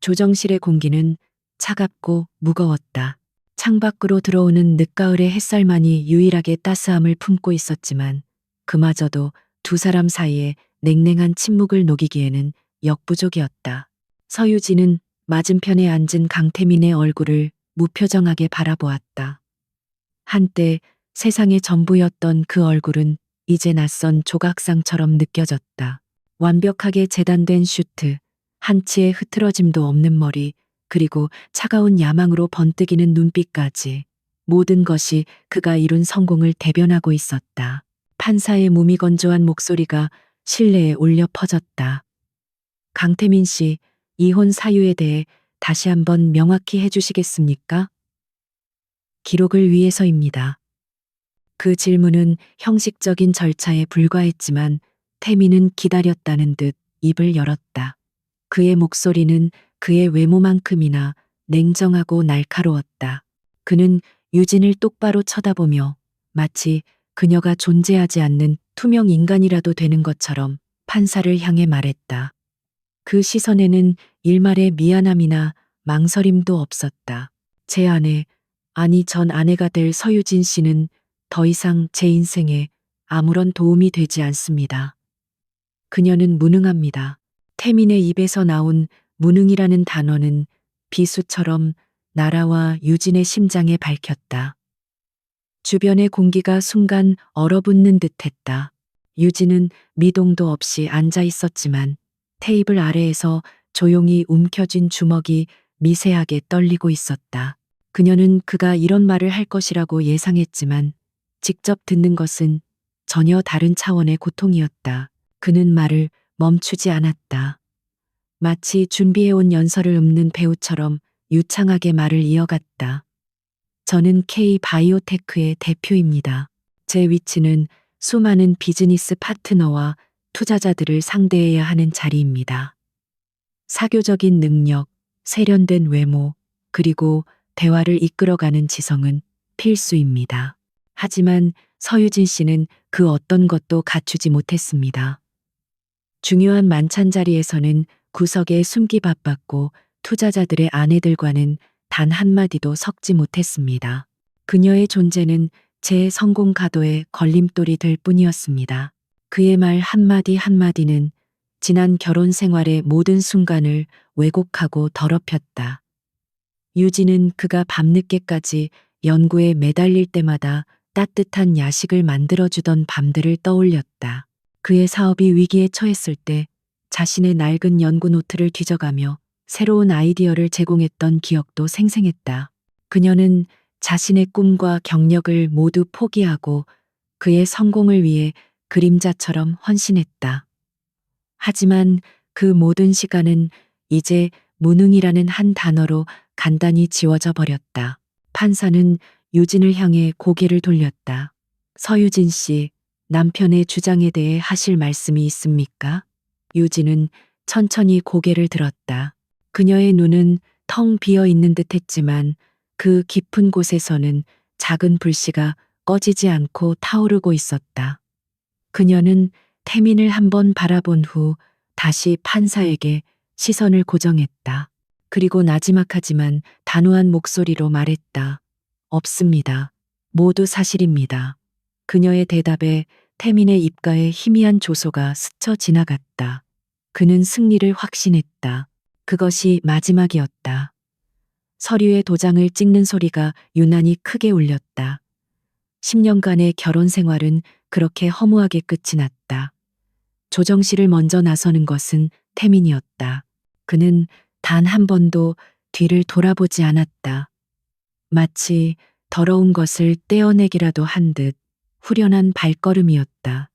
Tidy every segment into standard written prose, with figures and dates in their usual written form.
조정실의 공기는 차갑고 무거웠다. 창밖으로 들어오는 늦가을의 햇살만이 유일하게 따스함을 품고 있었지만 그마저도 두 사람 사이에 냉랭한 침묵을 녹이기에는 역부족이었다. 서유진은 맞은편에 앉은 강태민의 얼굴을 무표정하게 바라보았다. 한때 세상의 전부였던 그 얼굴은 이제 낯선 조각상처럼 느껴졌다. 완벽하게 재단된 슈트, 한치의 흐트러짐도 없는 머리, 그리고 차가운 야망으로 번뜩이는 눈빛까지 모든 것이 그가 이룬 성공을 대변하고 있었다. 판사의 무미건조한 목소리가 실내에 울려 퍼졌다. 강태민 씨, 이혼 사유에 대해 다시 한번 명확히 해주시겠습니까? 기록을 위해서입니다. 그 질문은 형식적인 절차에 불과했지만 태민은 기다렸다는 듯 입을 열었다. 그의 목소리는 그의 외모만큼이나 냉정하고 날카로웠다. 그는 유진을 똑바로 쳐다보며 마치 그녀가 존재하지 않는 투명 인간이라도 되는 것처럼 판사를 향해 말했다. 그 시선에는 일말의 미안함이나 망설임도 없었다. 제 아내, 아니 전 아내가 될 서유진 씨는 더 이상 제 인생에 아무런 도움이 되지 않습니다. 그녀는 무능합니다. 태민의 입에서 나온 무능이라는 단어는 비수처럼 나라와 유진의 심장에 밝혔다. 주변의 공기가 순간 얼어붙는 듯했다. 유진은 미동도 없이 앉아 있었지만 테이블 아래에서 조용히 움켜쥔 주먹이 미세하게 떨리고 있었다. 그녀는 그가 이런 말을 할 것이라고 예상했지만 직접 듣는 것은 전혀 다른 차원의 고통이었다. 그는 말을 멈추지 않았다. 마치 준비해온 연설을 읊는 배우처럼 유창하게 말을 이어갔다. 저는 K-바이오테크의 대표입니다. 제 위치는 수많은 비즈니스 파트너와 투자자들을 상대해야 하는 자리입니다. 사교적인 능력, 세련된 외모, 그리고 대화를 이끌어가는 지성은 필수입니다. 하지만 서유진 씨는 그 어떤 것도 갖추지 못했습니다. 중요한 만찬 자리에서는 구석에 숨기 바빴고 투자자들의 아내들과는 단 한마디도 섞지 못했습니다. 그녀의 존재는 제 성공 가도의 걸림돌이 될 뿐이었습니다. 그의 말 한마디 한마디는 지난 결혼 생활의 모든 순간을 왜곡하고 더럽혔다. 유진은 그가 밤늦게까지 연구에 매달릴 때마다 따뜻한 야식을 만들어주던 밤들을 떠올렸다. 그의 사업이 위기에 처했을 때 자신의 낡은 연구 노트를 뒤져가며 새로운 아이디어를 제공했던 기억도 생생했다. 그녀는 자신의 꿈과 경력을 모두 포기하고 그의 성공을 위해 그림자처럼 헌신했다. 하지만 그 모든 시간은 이제 무능이라는 한 단어로 간단히 지워져 버렸다. 판사는 유진을 향해 고개를 돌렸다. 서유진 씨, 남편의 주장에 대해 하실 말씀이 있습니까? 유진은 천천히 고개를 들었다. 그녀의 눈은 텅 비어 있는 듯 했지만 그 깊은 곳에서는 작은 불씨가 꺼지지 않고 타오르고 있었다. 그녀는 태민을 한번 바라본 후 다시 판사에게 시선을 고정했다. 그리고 나지막하지만 단호한 목소리로 말했다. 없습니다. 모두 사실입니다. 그녀의 대답에 태민의 입가에 희미한 조소가 스쳐 지나갔다. 그는 승리를 확신했다. 그것이 마지막이었다. 서류에 도장을 찍는 소리가 유난히 크게 울렸다. 10년간의 결혼 생활은 그렇게 허무하게 끝이 났다. 조정실을 먼저 나서는 것은 태민이었다. 그는 단 한 번도 뒤를 돌아보지 않았다. 마치 더러운 것을 떼어내기라도 한 듯 후련한 발걸음이었다.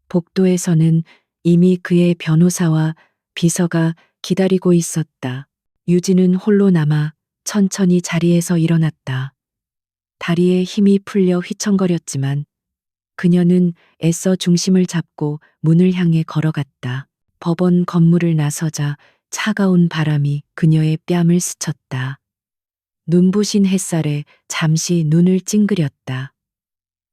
복도에서는 이미 그의 변호사와 비서가 기다리고 있었다. 유진은 홀로 남아 천천히 자리에서 일어났다. 다리에 힘이 풀려 휘청거렸지만 그녀는 애써 중심을 잡고 문을 향해 걸어갔다. 법원 건물을 나서자 차가운 바람이 그녀의 뺨을 스쳤다. 눈부신 햇살에 잠시 눈을 찡그렸다.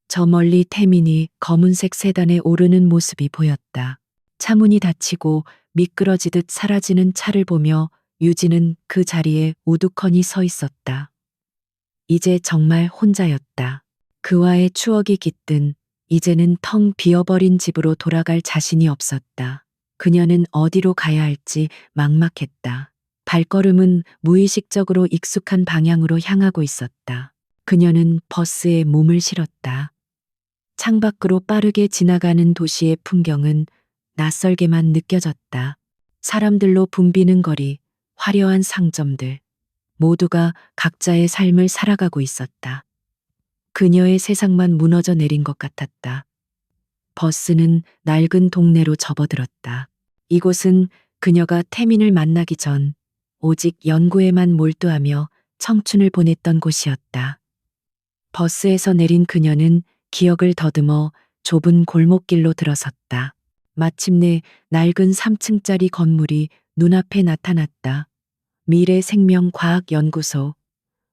저 멀리 태민이 검은색 세단에 오르는 모습이 보였다. 차문이 닫히고 미끄러지듯 사라지는 차를 보며 유진은 그 자리에 우두커니 서 있었다. 이제 정말 혼자였다. 그와의 추억이 깃든 이제는 텅 비어버린 집으로 돌아갈 자신이 없었다. 그녀는 어디로 가야 할지 막막했다. 발걸음은 무의식적으로 익숙한 방향으로 향하고 있었다. 그녀는 버스에 몸을 실었다. 창밖으로 빠르게 지나가는 도시의 풍경은 낯설게만 느껴졌다. 사람들로 붐비는 거리, 화려한 상점들, 모두가 각자의 삶을 살아가고 있었다. 그녀의 세상만 무너져 내린 것 같았다. 버스는 낡은 동네로 접어들었다. 이곳은 그녀가 태민을 만나기 전 오직 연구에만 몰두하며 청춘을 보냈던 곳이었다. 버스에서 내린 그녀는 기억을 더듬어 좁은 골목길로 들어섰다. 마침내 낡은 3층짜리 건물이 눈앞에 나타났다. 미래생명과학연구소.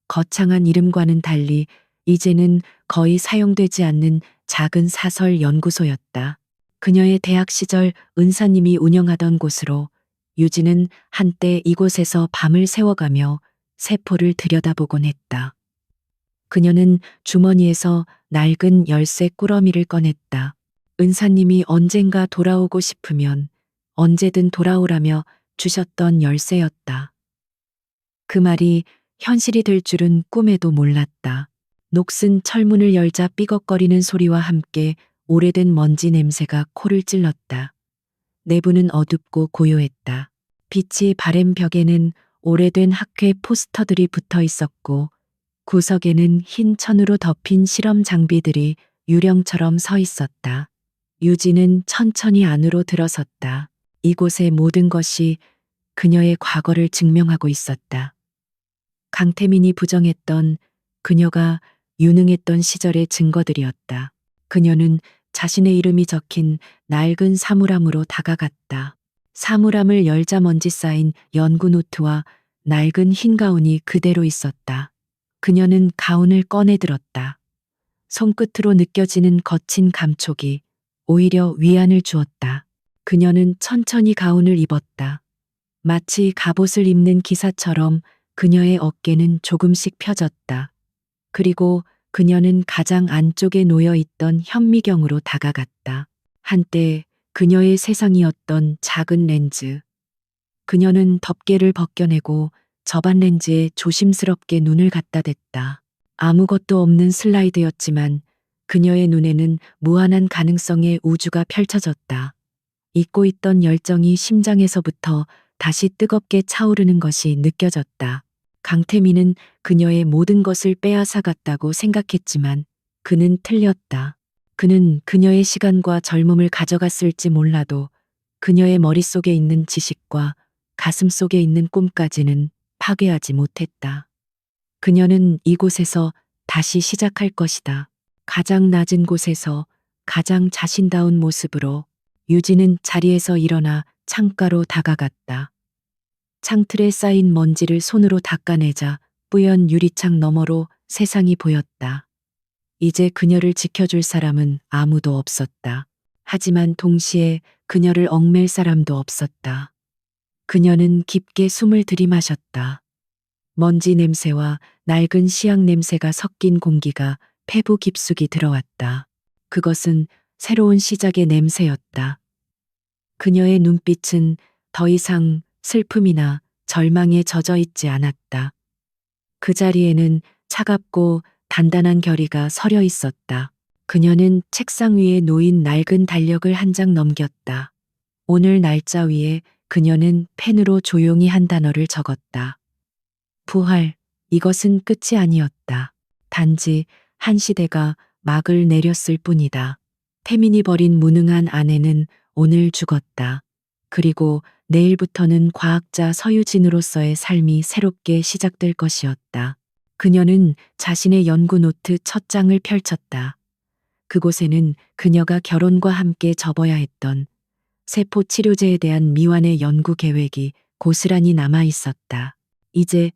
거창한 이름과는 달리 이제는 거의 사용되지 않는 작은 사설 연구소였다. 그녀의 대학 시절 은사님이 운영하던 곳으로 유진은 한때 이곳에서 밤을 새워가며 세포를 들여다보곤 했다. 그녀는 주머니에서 낡은 열쇠 꾸러미를 꺼냈다. 은사님이 언젠가 돌아오고 싶으면 언제든 돌아오라며 주셨던 열쇠였다. 그 말이 현실이 될 줄은 꿈에도 몰랐다. 녹슨 철문을 열자 삐걱거리는 소리와 함께 오래된 먼지 냄새가 코를 찔렀다. 내부는 어둡고 고요했다. 빛이 바랜 벽에는 오래된 학회 포스터들이 붙어 있었고 구석에는 흰 천으로 덮인 실험 장비들이 유령처럼 서 있었다. 유진은 천천히 안으로 들어섰다. 이곳의 모든 것이 그녀의 과거를 증명하고 있었다. 강태민이 부정했던 그녀가 유능했던 시절의 증거들이었다. 그녀는 자신의 이름이 적힌 낡은 사물함으로 다가갔다. 사물함을 열자 먼지 쌓인 연구 노트와 낡은 흰 가운이 그대로 있었다. 그녀는 가운을 꺼내 들었다. 손끝으로 느껴지는 거친 감촉이 오히려 위안을 주었다. 그녀는 천천히 가운을 입었다. 마치 갑옷을 입는 기사처럼 그녀의 어깨는 조금씩 펴졌다. 그리고 그녀는 가장 안쪽에 놓여 있던 현미경으로 다가갔다. 한때 그녀의 세상이었던 작은 렌즈. 그녀는 덮개를 벗겨내고 접안 렌즈에 조심스럽게 눈을 갖다 댔다. 아무것도 없는 슬라이드였지만 그녀의 눈에는 무한한 가능성의 우주가 펼쳐졌다. 잊고 있던 열정이 심장에서부터 다시 뜨겁게 차오르는 것이 느껴졌다. 강태민은 그녀의 모든 것을 빼앗아갔다고 생각했지만 그는 틀렸다. 그는 그녀의 시간과 젊음을 가져갔을지 몰라도 그녀의 머릿속에 있는 지식과 가슴 속에 있는 꿈까지는 파괴하지 못했다. 그녀는 이곳에서 다시 시작할 것이다. 가장 낮은 곳에서 가장 자신다운 모습으로. 유진은 자리에서 일어나 창가로 다가갔다. 창틀에 쌓인 먼지를 손으로 닦아내자 뿌연 유리창 너머로 세상이 보였다. 이제 그녀를 지켜줄 사람은 아무도 없었다. 하지만 동시에 그녀를 얽맬 사람도 없었다. 그녀는 깊게 숨을 들이마셨다. 먼지 냄새와 낡은 시약 냄새가 섞인 공기가 폐부 깊숙이 들어왔다. 그것은 새로운 시작의 냄새였다. 그녀의 눈빛은 더 이상 슬픔이나 절망에 젖어 있지 않았다. 그 자리에는 차갑고 단단한 결의가 서려 있었다. 그녀는 책상 위에 놓인 낡은 달력을 한 장 넘겼다. 오늘 날짜 위에 그녀는 펜으로 조용히 한 단어를 적었다. 부활. 이것은 끝이 아니었다. 단지 한 시대가 막을 내렸을 뿐이다. 태민이 버린 무능한 아내는 오늘 죽었다. 그리고 내일부터는 과학자 서유진으로서의 삶이 새롭게 시작될 것이었다. 그녀는 자신의 연구 노트 첫 장을 펼쳤다. 그곳에는 그녀가 결혼과 함께 접어야 했던 세포 치료제에 대한 미완의 연구 계획이 고스란히 남아 있었다. 이제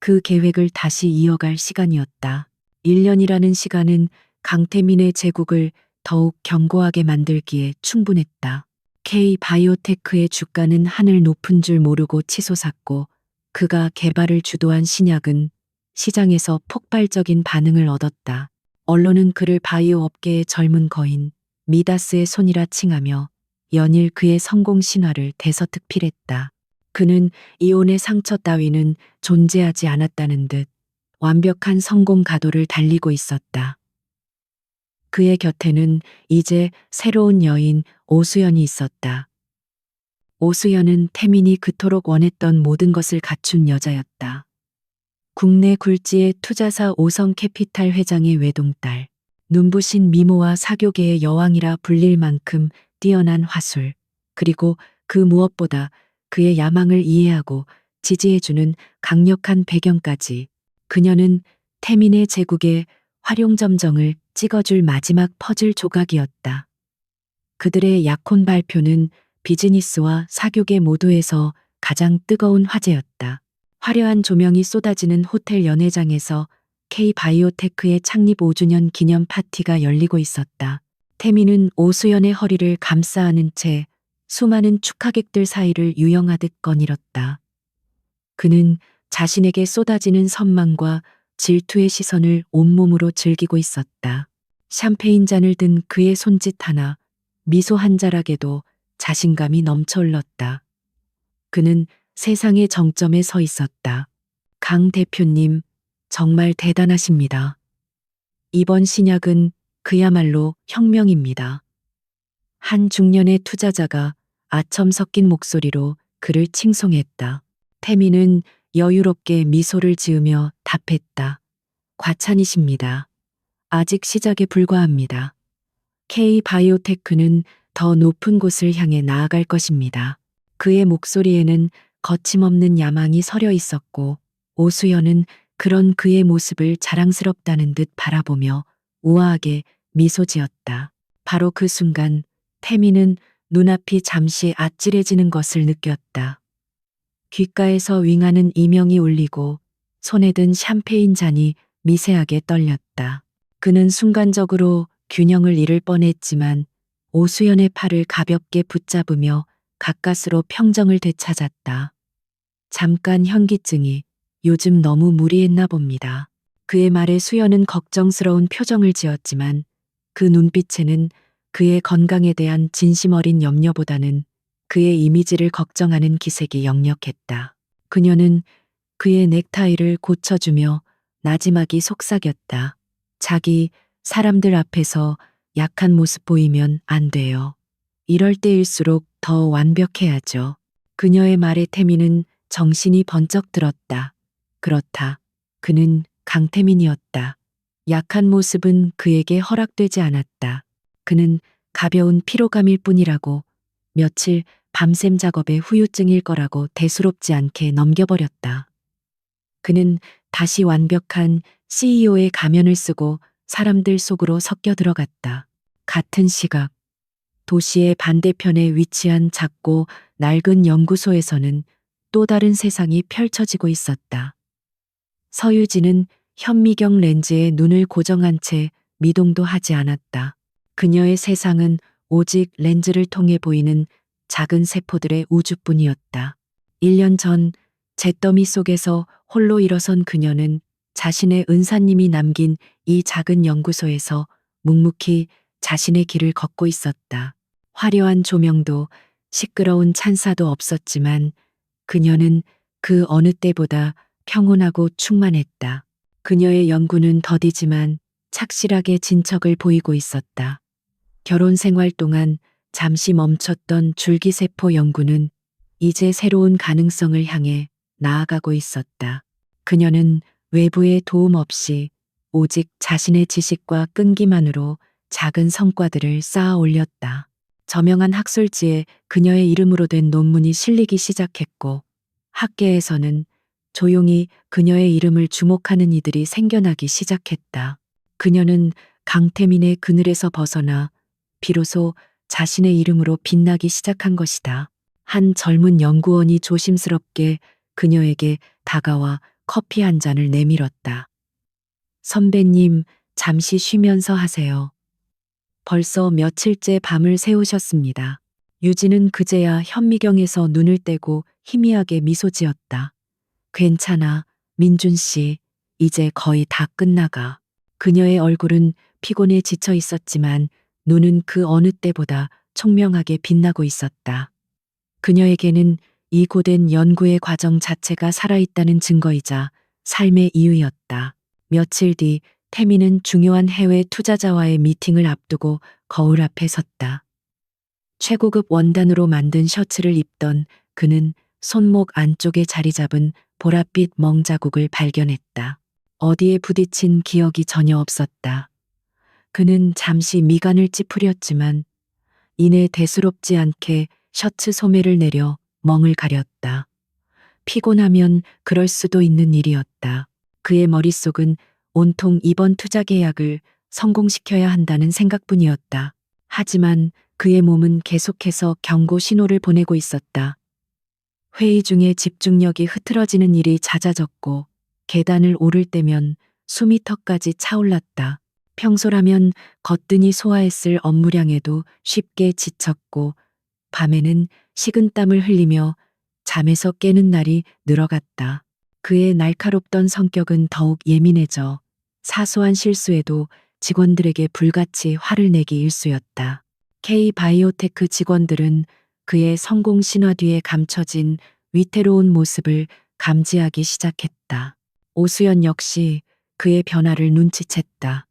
그 계획을 다시 이어갈 시간이었다. 1년이라는 시간은 강태민의 제국을 더욱 견고하게 만들기에 충분했다. K 바이오테크의 주가는 하늘 높은 줄 모르고 치솟았고 그가 개발을 주도한 신약은 시장에서 폭발적인 반응을 얻었다. 언론은 그를 바이오 업계의 젊은 거인 미다스의 손이라 칭하며 연일 그의 성공 신화를 대서특필했다. 그는 이혼의 상처 따위는 존재하지 않았다는 듯 완벽한 성공 가도를 달리고 있었다. 그의 곁에는 이제 새로운 여인 오수연이 있었다. 오수연은 태민이 그토록 원했던 모든 것을 갖춘 여자였다. 국내 굴지의 투자사 오성캐피탈 회장의 외동딸, 눈부신 미모와 사교계의 여왕이라 불릴 만큼 뛰어난 화술, 그리고 그 무엇보다 그의 야망을 이해하고 지지해주는 강력한 배경까지. 그녀는 태민의 제국의 활용점정을 찍어줄 마지막 퍼즐 조각이었다. 그들의 약혼 발표는 비즈니스와 사교계 모두에서 가장 뜨거운 화제였다. 화려한 조명이 쏟아지는 호텔 연회장에서 K바이오테크의 창립 5주년 기념 파티가 열리고 있었다. 태민은 오수연의 허리를 감싸 안은 채 수많은 축하객들 사이를 유영하듯 거닐었다. 그는 자신에게 쏟아지는 선망과 질투의 시선을 온몸으로 즐기고 있었다. 샴페인 잔을 든 그의 손짓 하나, 미소 한 자락에도 자신감이 넘쳐 흘렀다. 그는 세상의 정점에 서 있었다. 강 대표님, 정말 대단하십니다. 이번 신약은 그야말로 혁명입니다. 한 중년의 투자자가 아첨 섞인 목소리로 그를 칭송했다. 태민은 여유롭게 미소를 지으며 답했다. 과찬이십니다. 아직 시작에 불과합니다. K바이오테크는 더 높은 곳을 향해 나아갈 것입니다. 그의 목소리에는 거침없는 야망이 서려 있었고 오수연은 그런 그의 모습을 자랑스럽다는 듯 바라보며 우아하게 미소 지었다. 바로 그 순간 태민은 눈앞이 잠시 아찔해지는 것을 느꼈다. 귓가에서 윙하는 이명이 울리고 손에 든 샴페인 잔이 미세하게 떨렸다. 그는 순간적으로 균형을 잃을 뻔했지만 오수연의 팔을 가볍게 붙잡으며 가까스로 평정을 되찾았다. 잠깐 현기증이 요즘 너무 무리했나 봅니다. 그의 말에 수연은 걱정스러운 표정을 지었지만 그 눈빛에는 그의 건강에 대한 진심 어린 염려보다는 그의 이미지를 걱정하는 기색이 역력했다. 그녀는 그의 넥타이를 고쳐주며 나지막이 속삭였다. 자기 사람들 앞에서 약한 모습 보이면 안 돼요. 이럴 때일수록 더 완벽해야죠. 그녀의 말에 태민은 정신이 번쩍 들었다. 그렇다. 그는 강태민이었다. 약한 모습은 그에게 허락되지 않았다. 그는 가벼운 피로감일 뿐이라고, 며칠 밤샘 작업의 후유증일 거라고 대수롭지 않게 넘겨버렸다. 그는 다시 완벽한 CEO의 가면을 쓰고 사람들 속으로 섞여 들어갔다. 같은 시각, 도시의 반대편에 위치한 작고 낡은 연구소에서는 또 다른 세상이 펼쳐지고 있었다. 서유진은 현미경 렌즈에 눈을 고정한 채 미동도 하지 않았다. 그녀의 세상은 오직 렌즈를 통해 보이는 작은 세포들의 우주뿐이었다. 1년 전 잿더미 속에서 홀로 일어선 그녀는 자신의 은사님이 남긴 이 작은 연구소에서 묵묵히 자신의 길을 걷고 있었다. 화려한 조명도 시끄러운 찬사도 없었지만 그녀는 그 어느 때보다 평온하고 충만했다. 그녀의 연구는 더디지만 착실하게 진척을 보이고 있었다. 결혼 생활 동안 잠시 멈췄던 줄기세포 연구는 이제 새로운 가능성을 향해 나아가고 있었다. 그녀는 외부의 도움 없이 오직 자신의 지식과 끈기만으로 작은 성과들을 쌓아 올렸다. 저명한 학술지에 그녀의 이름으로 된 논문이 실리기 시작했고 학계에서는 조용히 그녀의 이름을 주목하는 이들이 생겨나기 시작했다. 그녀는 강태민의 그늘에서 벗어나 비로소 자신의 이름으로 빛나기 시작한 것이다. 한 젊은 연구원이 조심스럽게 그녀에게 다가와 커피 한 잔을 내밀었다. 선배님, 잠시 쉬면서 하세요. 벌써 며칠째 밤을 새우셨습니다. 유진은 그제야 현미경에서 눈을 떼고 희미하게 미소 지었다. 괜찮아, 민준 씨. 이제 거의 다 끝나가. 그녀의 얼굴은 피곤에 지쳐 있었지만 눈은 그 어느 때보다 총명하게 빛나고 있었다. 그녀에게는 이 고된 연구의 과정 자체가 살아있다는 증거이자 삶의 이유였다. 며칠 뒤 태미는 중요한 해외 투자자와의 미팅을 앞두고 거울 앞에 섰다. 최고급 원단으로 만든 셔츠를 입던 그는 손목 안쪽에 자리 잡은 보랏빛 멍자국을 발견했다. 어디에 부딪힌 기억이 전혀 없었다. 그는 잠시 미간을 찌푸렸지만 이내 대수롭지 않게 셔츠 소매를 내려 멍을 가렸다. 피곤하면 그럴 수도 있는 일이었다. 그의 머릿속은 온통 이번 투자 계약을 성공시켜야 한다는 생각뿐이었다. 하지만 그의 몸은 계속해서 경고 신호를 보내고 있었다. 회의 중에 집중력이 흐트러지는 일이 잦아졌고 계단을 오를 때면 숨이 턱까지 차올랐다. 평소라면 거뜬히 소화했을 업무량에도 쉽게 지쳤고 밤에는 식은땀을 흘리며 잠에서 깨는 날이 늘어갔다. 그의 날카롭던 성격은 더욱 예민해져 사소한 실수에도 직원들에게 불같이 화를 내기 일쑤였다. K바이오테크 직원들은 그의 성공 신화 뒤에 감춰진 위태로운 모습을 감지하기 시작했다. 오수연 역시 그의 변화를 눈치챘다.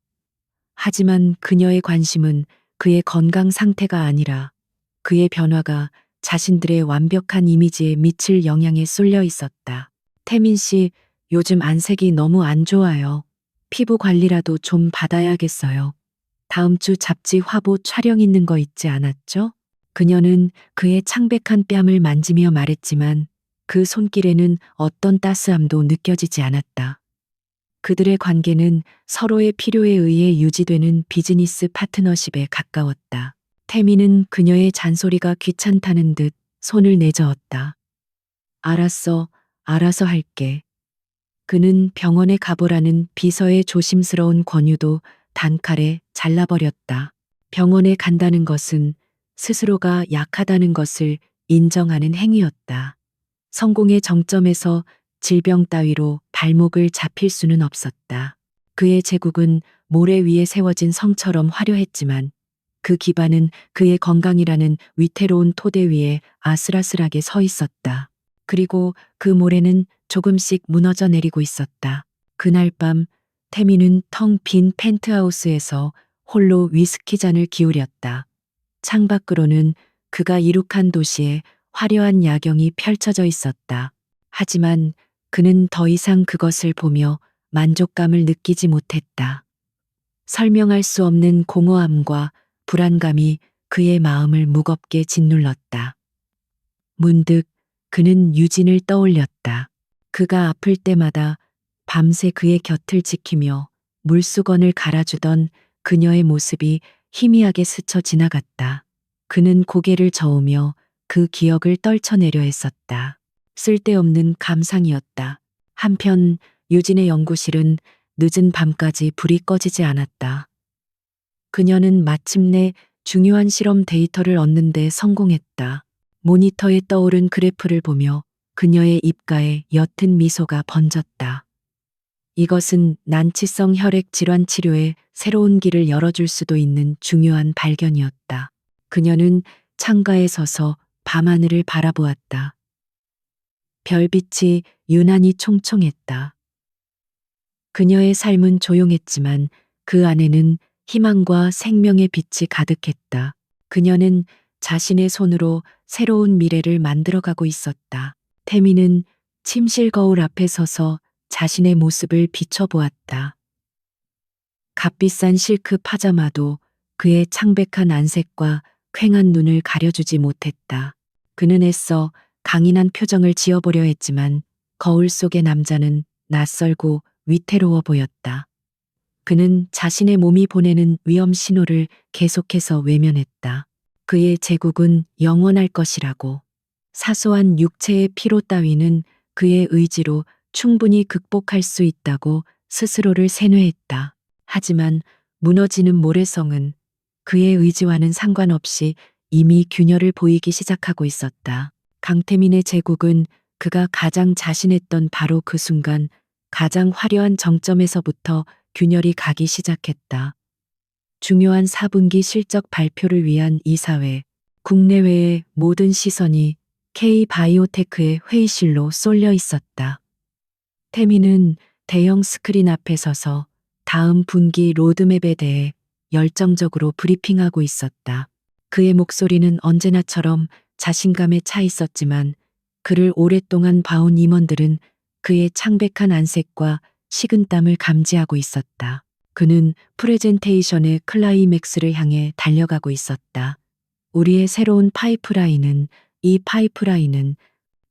하지만 그녀의 관심은 그의 건강 상태가 아니라 그의 변화가 자신들의 완벽한 이미지에 미칠 영향에 쏠려 있었다. 태민 씨, 요즘 안색이 너무 안 좋아요. 피부 관리라도 좀 받아야겠어요. 다음 주 잡지 화보 촬영 있는 거 있지 않았죠? 그녀는 그의 창백한 뺨을 만지며 말했지만 그 손길에는 어떤 따스함도 느껴지지 않았다. 그들의 관계는 서로의 필요에 의해 유지되는 비즈니스 파트너십에 가까웠다. 태미는 그녀의 잔소리가 귀찮다는 듯 손을 내저었다. 알았어, 알아서 할게. 그는 병원에 가보라는 비서의 조심스러운 권유도 단칼에 잘라버렸다. 병원에 간다는 것은 스스로가 약하다는 것을 인정하는 행위였다. 성공의 정점에서 질병 따위로 발목을 잡힐 수는 없었다. 그의 제국은 모래 위에 세워진 성처럼 화려했지만 그 기반은 그의 건강이라는 위태로운 토대 위에 아슬아슬하게 서 있었다. 그리고 그 모래는 조금씩 무너져 내리고 있었다. 그날 밤 태미는 텅 빈 펜트하우스에서 홀로 위스키 잔을 기울였다. 창밖으로는 그가 이룩한 도시에 화려한 야경이 펼쳐져 있었다. 하지만 그는 더 이상 그것을 보며 만족감을 느끼지 못했다. 설명할 수 없는 공허함과 불안감이 그의 마음을 무겁게 짓눌렀다. 문득 그는 유진을 떠올렸다. 그가 아플 때마다 밤새 그의 곁을 지키며 물수건을 갈아주던 그녀의 모습이 희미하게 스쳐 지나갔다. 그는 고개를 저으며 그 기억을 떨쳐내려 했었다. 쓸데없는 감상이었다. 한편 유진의 연구실은 늦은 밤까지 불이 꺼지지 않았다. 그녀는 마침내 중요한 실험 데이터를 얻는 데 성공했다. 모니터에 떠오른 그래프를 보며 그녀의 입가에 옅은 미소가 번졌다. 이것은 난치성 혈액 질환 치료에 새로운 길을 열어줄 수도 있는 중요한 발견이었다. 그녀는 창가에 서서 밤하늘을 바라보았다. 별빛이 유난히 총총했다. 그녀의 삶은 조용했지만 그 안에는 희망과 생명의 빛이 가득했다. 그녀는 자신의 손으로 새로운 미래를 만들어가고 있었다. 태미는 침실 거울 앞에 서서 자신의 모습을 비춰보았다. 값비싼 실크 파자마도 그의 창백한 안색과 퀭한 눈을 가려주지 못했다. 그는 애써 강인한 표정을 지어보려 했지만 거울 속의 남자는 낯설고 위태로워 보였다. 그는 자신의 몸이 보내는 위험 신호를 계속해서 외면했다. 그의 제국은 영원할 것이라고. 사소한 육체의 피로 따위는 그의 의지로 충분히 극복할 수 있다고 스스로를 세뇌했다. 하지만 무너지는 모래성은 그의 의지와는 상관없이 이미 균열을 보이기 시작하고 있었다. 강태민의 제국은 그가 가장 자신했던 바로 그 순간 가장 화려한 정점에서부터 균열이 가기 시작했다. 중요한 4분기 실적 발표를 위한 이사회, 국내외의 모든 시선이 K바이오테크의 회의실로 쏠려 있었다. 태민은 대형 스크린 앞에 서서 다음 분기 로드맵에 대해 열정적으로 브리핑하고 있었다. 그의 목소리는 언제나처럼 자신감에 차 있었지만 그를 오랫동안 봐온 임원들은 그의 창백한 안색과 식은땀을 감지하고 있었다. 그는 프레젠테이션의 클라이맥스를 향해 달려가고 있었다. 우리의 새로운 파이프라인은, 이 파이프라인은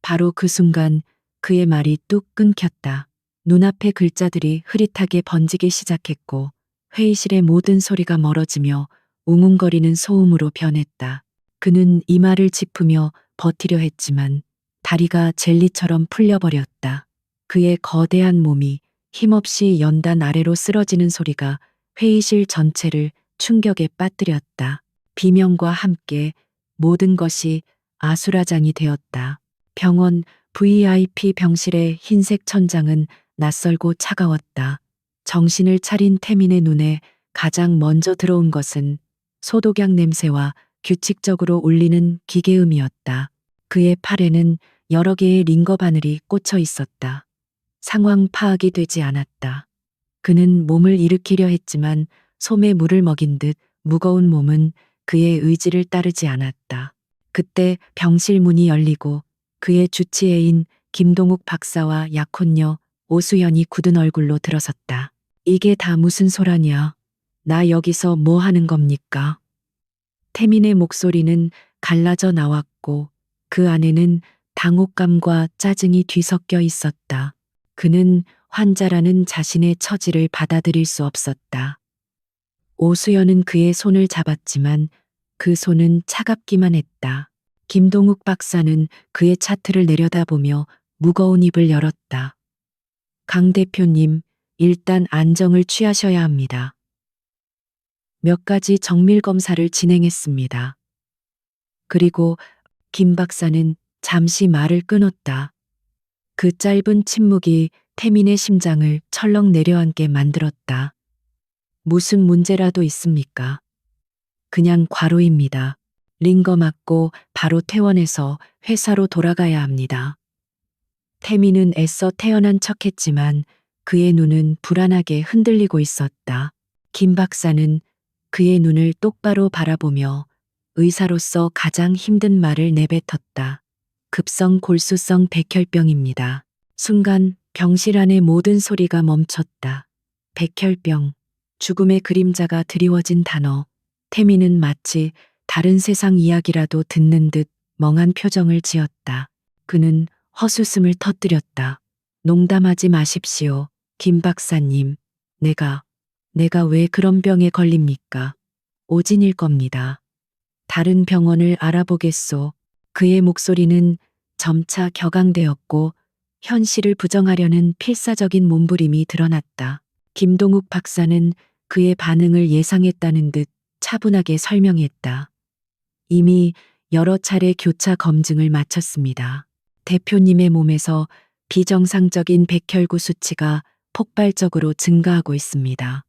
바로 그 순간 그의 말이 뚝 끊겼다. 눈앞의 글자들이 흐릿하게 번지기 시작했고 회의실의 모든 소리가 멀어지며 웅웅거리는 소음으로 변했다. 그는 이마를 짚으며 버티려 했지만 다리가 젤리처럼 풀려버렸다. 그의 거대한 몸이 힘없이 연단 아래로 쓰러지는 소리가 회의실 전체를 충격에 빠뜨렸다. 비명과 함께 모든 것이 아수라장이 되었다. 병원 VIP 병실의 흰색 천장은 낯설고 차가웠다. 정신을 차린 태민의 눈에 가장 먼저 들어온 것은 소독약 냄새와 규칙적으로 울리는 기계음이었다. 그의 팔에는 여러 개의 링거 바늘이 꽂혀 있었다. 상황 파악이 되지 않았다. 그는 몸을 일으키려 했지만 솜에 물을 먹인 듯 무거운 몸은 그의 의지를 따르지 않았다. 그때 병실 문이 열리고 그의 주치의인 김동욱 박사와 약혼녀 오수연이 굳은 얼굴로 들어섰다. 이게 다 무슨 소라냐? 나 여기서 뭐 하는 겁니까? 태민의 목소리는 갈라져 나왔고 그 안에는 당혹감과 짜증이 뒤섞여 있었다. 그는 환자라는 자신의 처지를 받아들일 수 없었다. 오수연은 그의 손을 잡았지만 그 손은 차갑기만 했다. 김동욱 박사는 그의 차트를 내려다보며 무거운 입을 열었다. 강 대표님, 일단 안정을 취하셔야 합니다. 몇 가지 정밀 검사를 진행했습니다. 그리고 김 박사는 잠시 말을 끊었다. 그 짧은 침묵이 태민의 심장을 철렁 내려앉게 만들었다. 무슨 문제라도 있습니까? 그냥 과로입니다. 링거 맞고 바로 퇴원해서 회사로 돌아가야 합니다. 태민은 애써 태어난 척했지만 그의 눈은 불안하게 흔들리고 있었다. 김 박사는 그의 눈을 똑바로 바라보며 의사로서 가장 힘든 말을 내뱉었다. 급성 골수성 백혈병입니다. 순간 병실 안의 모든 소리가 멈췄다. 백혈병, 죽음의 그림자가 드리워진 단어. 태민은 마치 다른 세상 이야기라도 듣는 듯 멍한 표정을 지었다. 그는 헛웃음을 터뜨렸다. 농담하지 마십시오. 김 박사님. 내가 왜 그런 병에 걸립니까? 오진일 겁니다. 다른 병원을 알아보겠소. 그의 목소리는 점차 격앙되었고 현실을 부정하려는 필사적인 몸부림이 드러났다. 김동욱 박사는 그의 반응을 예상했다는 듯 차분하게 설명했다. 이미 여러 차례 교차 검증을 마쳤습니다. 대표님의 몸에서 비정상적인 백혈구 수치가 폭발적으로 증가하고 있습니다.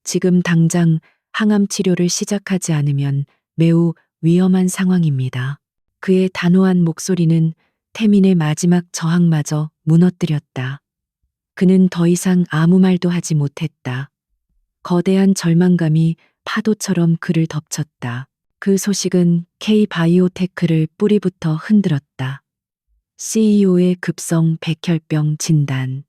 지금 당장 항암 치료를 시작하지 않으면 매우 위험한 상황입니다. 그의 단호한 목소리는 태민의 마지막 저항마저 무너뜨렸다. 그는 더 이상 아무 말도 하지 못했다. 거대한 절망감이 파도처럼 그를 덮쳤다. 그 소식은 K바이오테크를 뿌리부터 흔들었다. CEO의 급성 백혈병 진단.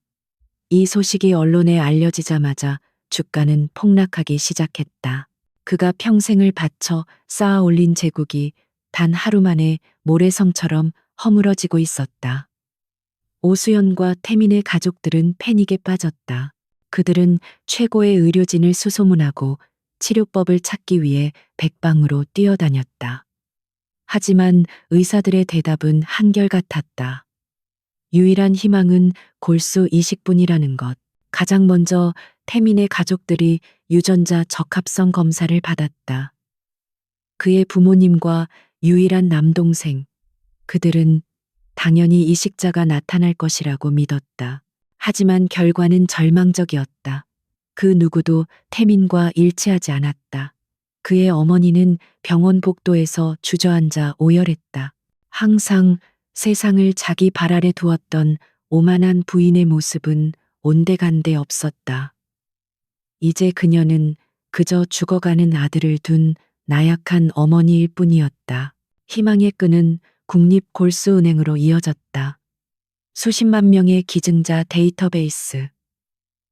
이 소식이 언론에 알려지자마자 주가는 폭락하기 시작했다. 그가 평생을 바쳐 쌓아 올린 제국이 단 하루 만에 모래성처럼 허물어지고 있었다. 오수연과 태민의 가족들은 패닉에 빠졌다. 그들은 최고의 의료진을 수소문하고 치료법을 찾기 위해 백방으로 뛰어다녔다. 하지만 의사들의 대답은 한결같았다. 유일한 희망은 골수 이식뿐이라는 것. 가장 먼저 태민의 가족들이 유전자 적합성 검사를 받았다. 그의 부모님과 유일한 남동생, 그들은 당연히 이식자가 나타날 것이라고 믿었다. 하지만 결과는 절망적이었다. 그 누구도 태민과 일치하지 않았다. 그의 어머니는 병원 복도에서 주저앉아 오열했다. 항상 세상을 자기 발 아래 두었던 오만한 부인의 모습은 온데간데 없었다. 이제 그녀는 그저 죽어가는 아들을 둔 나약한 어머니일 뿐이었다. 희망의 끈은 국립골수은행으로 이어졌다. 수십만 명의 기증자 데이터베이스.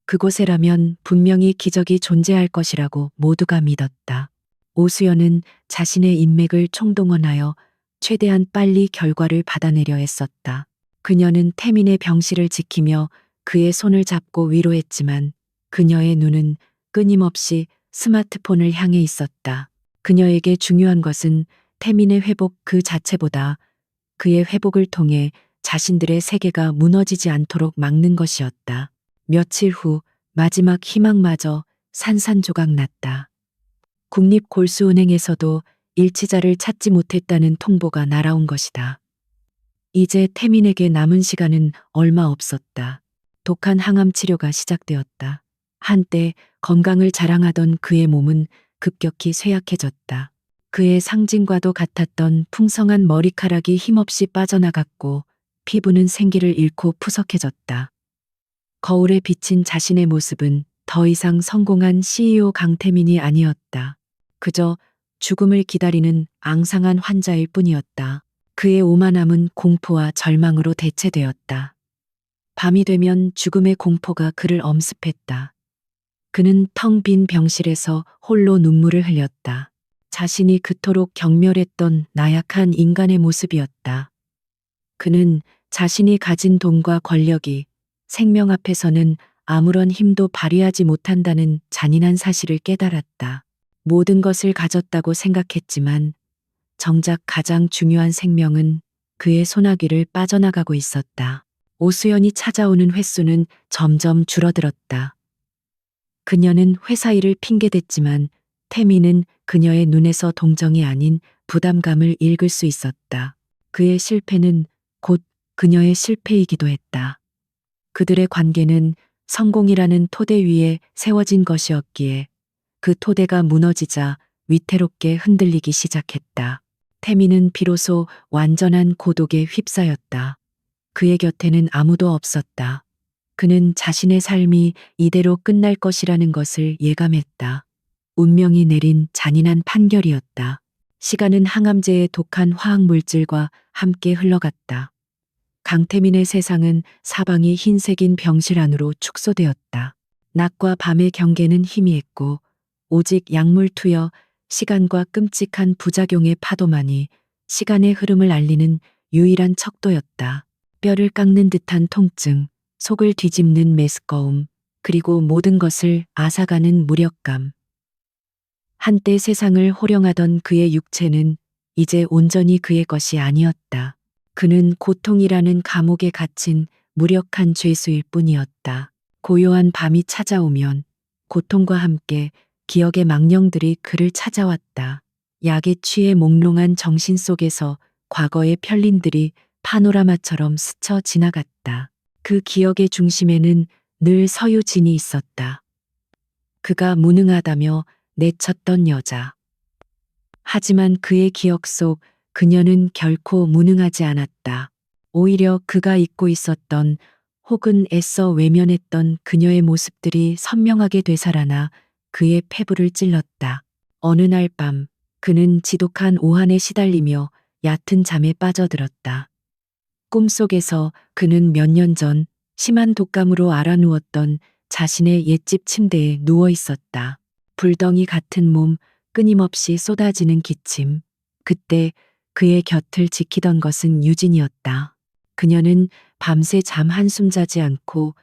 그곳에라면 분명히 기적이 존재할 것이라고 모두가 믿었다. 오수연은 자신의 인맥을 총동원하여 최대한 빨리 결과를 받아내려 했었다. 그녀는 태민의 병실을 지키며 그의 손을 잡고 위로했지만 그녀의 눈은 끊임없이 스마트폰을 향해 있었다. 그녀에게 중요한 것은 태민의 회복 그 자체보다 그의 회복을 통해 자신들의 세계가 무너지지 않도록 막는 것이었다. 며칠 후 마지막 희망마저 산산조각 났다. 국립골수은행에서도 일치자를 찾지 못했다는 통보가 날아온 것이다. 이제 태민에게 남은 시간은 얼마 없었다. 독한 항암 치료가 시작되었다. 한때 건강을 자랑하던 그의 몸은 급격히 쇠약해졌다. 그의 상징과도 같았던 풍성한 머리카락이 힘없이 빠져나갔고 피부는 생기를 잃고 푸석해졌다. 거울에 비친 자신의 모습은 더 이상 성공한 CEO 강태민이 아니었다. 그저 죽음을 기다리는 앙상한 환자일 뿐이었다. 그의 오만함은 공포와 절망으로 대체되었다. 밤이 되면 죽음의 공포가 그를 엄습했다. 그는 텅 빈 병실에서 홀로 눈물을 흘렸다. 자신이 그토록 경멸했던 나약한 인간의 모습이었다. 그는 자신이 가진 돈과 권력이 생명 앞에서는 아무런 힘도 발휘하지 못한다는 잔인한 사실을 깨달았다. 모든 것을 가졌다고 생각했지만 정작 가장 중요한 생명은 그의 소나기를 빠져나가고 있었다. 오수연이 찾아오는 횟수는 점점 줄어들었다. 그녀는 회사 일을 핑계댔지만 태민은 그녀의 눈에서 동정이 아닌 부담감을 읽을 수 있었다. 그의 실패는 곧 그녀의 실패이기도 했다. 그들의 관계는 성공이라는 토대 위에 세워진 것이었기에 그 토대가 무너지자 위태롭게 흔들리기 시작했다. 태민은 비로소 완전한 고독에 휩싸였다. 그의 곁에는 아무도 없었다. 그는 자신의 삶이 이대로 끝날 것이라는 것을 예감했다. 운명이 내린 잔인한 판결이었다. 시간은 항암제의 독한 화학물질과 함께 흘러갔다. 강태민의 세상은 사방이 흰색인 병실 안으로 축소되었다. 낮과 밤의 경계는 희미했고 오직 약물 투여, 시간과 끔찍한 부작용의 파도만이 시간의 흐름을 알리는 유일한 척도였다. 뼈를 깎는 듯한 통증, 속을 뒤집는 메스꺼움, 그리고 모든 것을 앗아가는 무력감. 한때 세상을 호령하던 그의 육체는 이제 온전히 그의 것이 아니었다. 그는 고통이라는 감옥에 갇힌 무력한 죄수일 뿐이었다. 고요한 밤이 찾아오면 고통과 함께 기억의 망령들이 그를 찾아왔다. 약에 취해 몽롱한 정신 속에서 과거의 편린들이 파노라마처럼 스쳐 지나갔다. 그 기억의 중심에는 늘 서유진이 있었다. 그가 무능하다며 내쳤던 여자. 하지만 그의 기억 속 그녀는 결코 무능하지 않았다. 오히려 그가 잊고 있었던 혹은 애써 외면했던 그녀의 모습들이 선명하게 되살아나 그의 폐부를 찔렀다. 어느 날 밤 그는 지독한 오한에 시달리며 얕은 잠에 빠져들었다. 꿈속에서 그는 몇 년 전 심한 독감으로 앓아누웠던 자신의 옛집 침대에 누워 있었다. 불덩이 같은 몸, 끊임없이 쏟아지는 기침. 그때 그의 곁을 지키던 것은 유진이었다. 그녀는 밤새 잠 한숨 자지 않고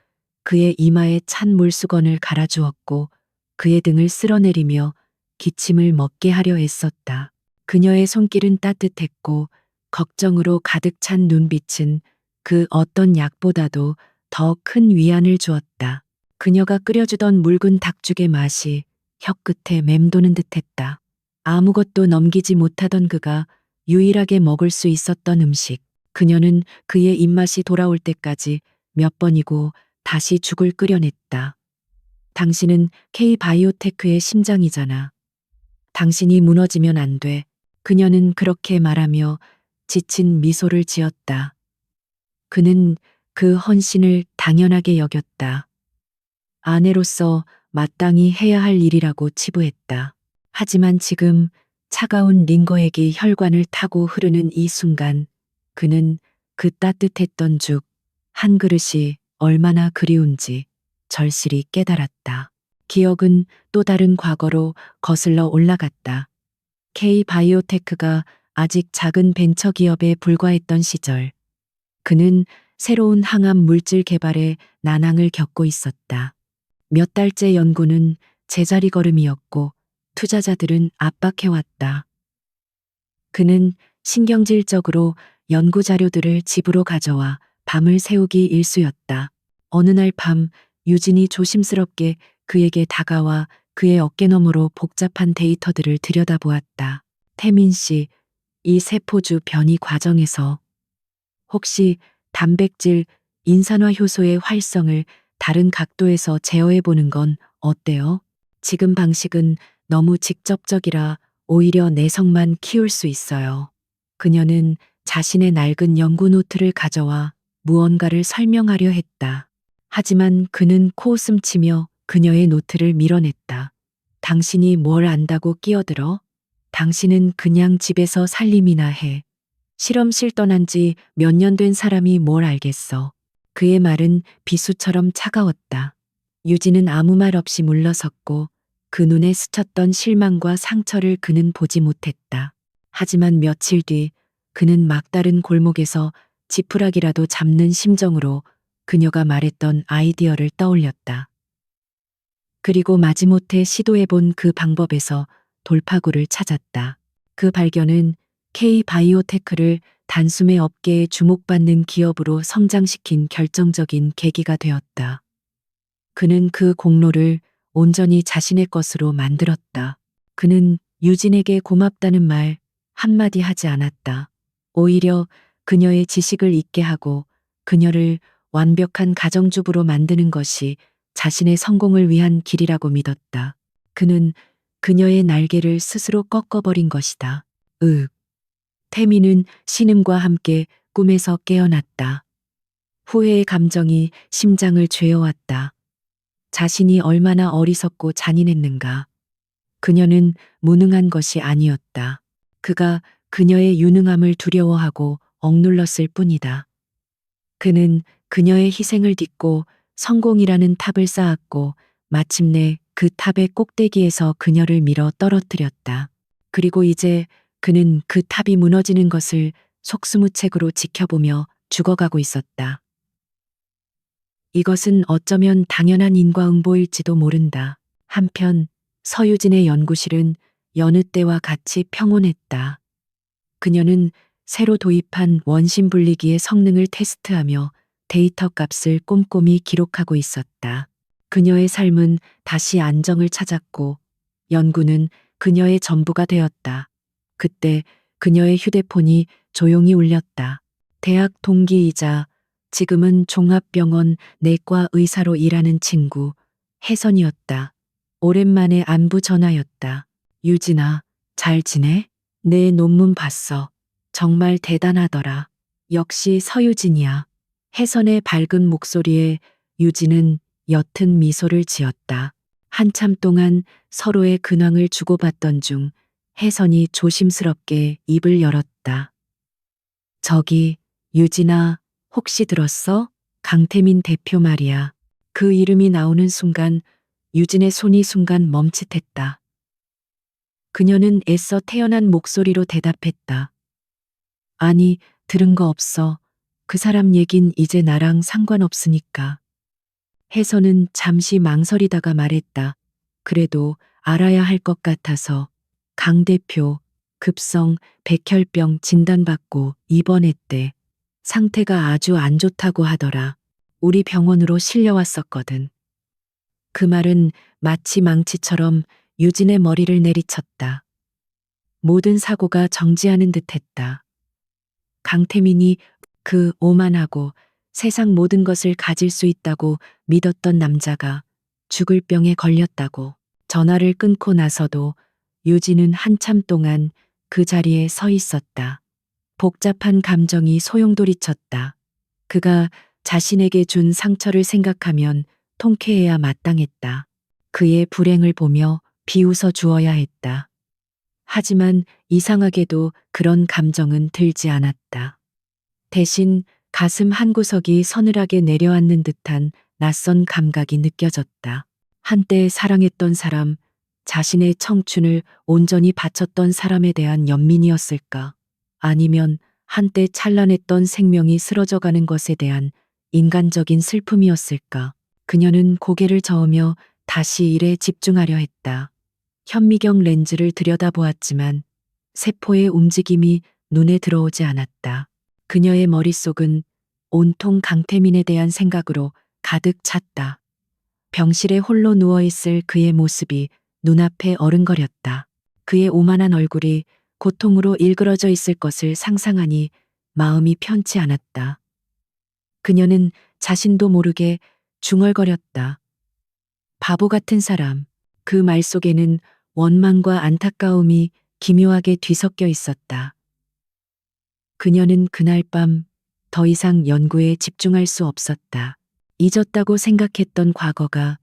그의 이마에 찬 물수건을 갈아주었고 그의 등을 쓸어내리며 기침을 먹게 하려 애썼다. 그녀의 손길은 따뜻했고 걱정으로 가득 찬 눈빛은 그 어떤 약보다도 더 큰 위안을 주었다. 그녀가 끓여주던 묽은 닭죽의 맛이 혀끝에 맴도는 듯했다. 아무것도 넘기지 못하던 그가 유일하게 먹을 수 있었던 음식. 그녀는 그의 입맛이 돌아올 때까지 몇 번이고 다시 죽을 끓여냈다. 당신은 K바이오테크의 심장이잖아. 당신이 무너지면 안 돼. 그녀는 그렇게 말하며 지친 미소를 지었다. 그는 그 헌신을 당연하게 여겼다. 아내로서 마땅히 해야 할 일이라고 치부했다. 하지만 지금 차가운 링거액이 혈관을 타고 흐르는 이 순간 그는 그 따뜻했던 죽 한 그릇이 얼마나 그리운지 절실히 깨달았다. 기억은 또 다른 과거로 거슬러 올라갔다. K바이오테크가 아직 작은 벤처 기업에 불과했던 시절. 그는 새로운 항암 물질 개발에 난항을 겪고 있었다. 몇 달째 연구는 제자리 걸음이었고 투자자들은 압박해왔다. 그는 신경질적으로 연구 자료들을 집으로 가져와 밤을 새우기 일쑤였다. 어느 날 밤 유진이 조심스럽게 그에게 다가와 그의 어깨너머로 복잡한 데이터들을 들여다보았다. 태민 씨, 이 세포주 변이 과정에서 혹시 단백질 인산화 효소의 활성을 다른 각도에서 제어해 보는 건 어때요? 지금 방식은 너무 직접적이라 오히려 내성만 키울 수 있어요. 그녀는 자신의 낡은 연구 노트를 가져와 무언가를 설명하려 했다. 하지만 그는 코웃음 치며 그녀의 노트를 밀어냈다. 당신이 뭘 안다고 끼어들어? 당신은 그냥 집에서 살림이나 해. 실험실 떠난 지 몇 년 된 사람이 뭘 알겠어. 그의 말은 비수처럼 차가웠다. 유진은 아무 말 없이 물러섰고 그 눈에 스쳤던 실망과 상처를 그는 보지 못했다. 하지만 며칠 뒤 그는 막다른 골목에서 지푸라기라도 잡는 심정으로 그녀가 말했던 아이디어를 떠올렸다. 그리고 마지못해 시도해본 그 방법에서 돌파구를 찾았다. 그 발견은 K바이오테크를 단숨에 업계에 주목받는 기업으로 성장시킨 결정적인 계기가 되었다. 그는 그 공로를 온전히 자신의 것으로 만들었다. 그는 유진에게 고맙다는 말 한마디 하지 않았다. 오히려 그녀의 지식을 잊게 하고 그녀를 완벽한 가정주부로 만드는 것이 자신의 성공을 위한 길이라고 믿었다. 그는 그녀의 날개를 스스로 꺾어버린 것이다. 태미는 신음과 함께 꿈에서 깨어났다. 후회의 감정이 심장을 죄어왔다. 자신이 얼마나 어리석고 잔인했는가. 그녀는 무능한 것이 아니었다. 그가 그녀의 유능함을 두려워하고 억눌렀을 뿐이다. 그는 그녀의 희생을 딛고 성공이라는 탑을 쌓았고 마침내 그 탑의 꼭대기에서 그녀를 밀어 떨어뜨렸다. 그리고 이제 그는 그 탑이 무너지는 것을 속수무책으로 지켜보며 죽어가고 있었다. 이것은 어쩌면 당연한 인과응보일지도 모른다. 한편 서유진의 연구실은 여느 때와 같이 평온했다. 그녀는 새로 도입한 원심 분리기의 성능을 테스트하며 데이터 값을 꼼꼼히 기록하고 있었다. 그녀의 삶은 다시 안정을 찾았고 연구는 그녀의 전부가 되었다. 그때 그녀의 휴대폰이 조용히 울렸다. 대학 동기이자 지금은 종합병원 내과 의사로 일하는 친구 혜선이었다. 오랜만에 안부 전화였다. 유진아, 잘 지내? 내 논문 봤어. 정말 대단하더라. 역시 서유진이야. 혜선의 밝은 목소리에 유진은 옅은 미소를 지었다. 한참 동안 서로의 근황을 주고받던 중 혜선이 조심스럽게 입을 열었다. 저기, 유진아, 혹시 들었어? 강태민 대표 말이야. 그 이름이 나오는 순간 유진의 손이 순간 멈칫했다. 그녀는 애써 태어난 목소리로 대답했다. 아니, 들은 거 없어. 그 사람 얘긴 이제 나랑 상관없으니까. 혜선은 잠시 망설이다가 말했다. 그래도 알아야 할 것 같아서. 강 대표, 급성 백혈병 진단받고 입원했대. 상태가 아주 안 좋다고 하더라. 우리 병원으로 실려왔었거든. 그 말은 마치 망치처럼 유진의 머리를 내리쳤다. 모든 사고가 정지하는 듯했다. 강태민이 그 오만하고 세상 모든 것을 가질 수 있다고 믿었던 남자가 죽을 병에 걸렸다고. 전화를 끊고 나서도 유진은 한참 동안 그 자리에 서 있었다. 복잡한 감정이 소용돌이쳤다. 그가 자신에게 준 상처를 생각하면 통쾌해야 마땅했다. 그의 불행을 보며 비웃어 주어야 했다. 하지만 이상하게도 그런 감정은 들지 않았다. 대신 가슴 한구석이 서늘하게 내려앉는 듯한 낯선 감각이 느껴졌다. 한때 사랑했던 사람, 자신의 청춘을 온전히 바쳤던 사람에 대한 연민이었을까? 아니면 한때 찬란했던 생명이 쓰러져가는 것에 대한 인간적인 슬픔이었을까? 그녀는 고개를 저으며 다시 일에 집중하려 했다. 현미경 렌즈를 들여다보았지만 세포의 움직임이 눈에 들어오지 않았다. 그녀의 머릿속은 온통 강태민에 대한 생각으로 가득 찼다. 병실에 홀로 누워있을 그의 모습이 눈앞에 어른거렸다. 그의 오만한 얼굴이 고통으로 일그러져 있을 것을 상상하니 마음이 편치 않았다. 그녀는 자신도 모르게 중얼거렸다. 바보 같은 사람. 그 말 속에는 원망과 안타까움이 기묘하게 뒤섞여 있었다. 그녀는 그날 밤 더 이상 연구에 집중할 수 없었다. 잊었다고 생각했던 과거가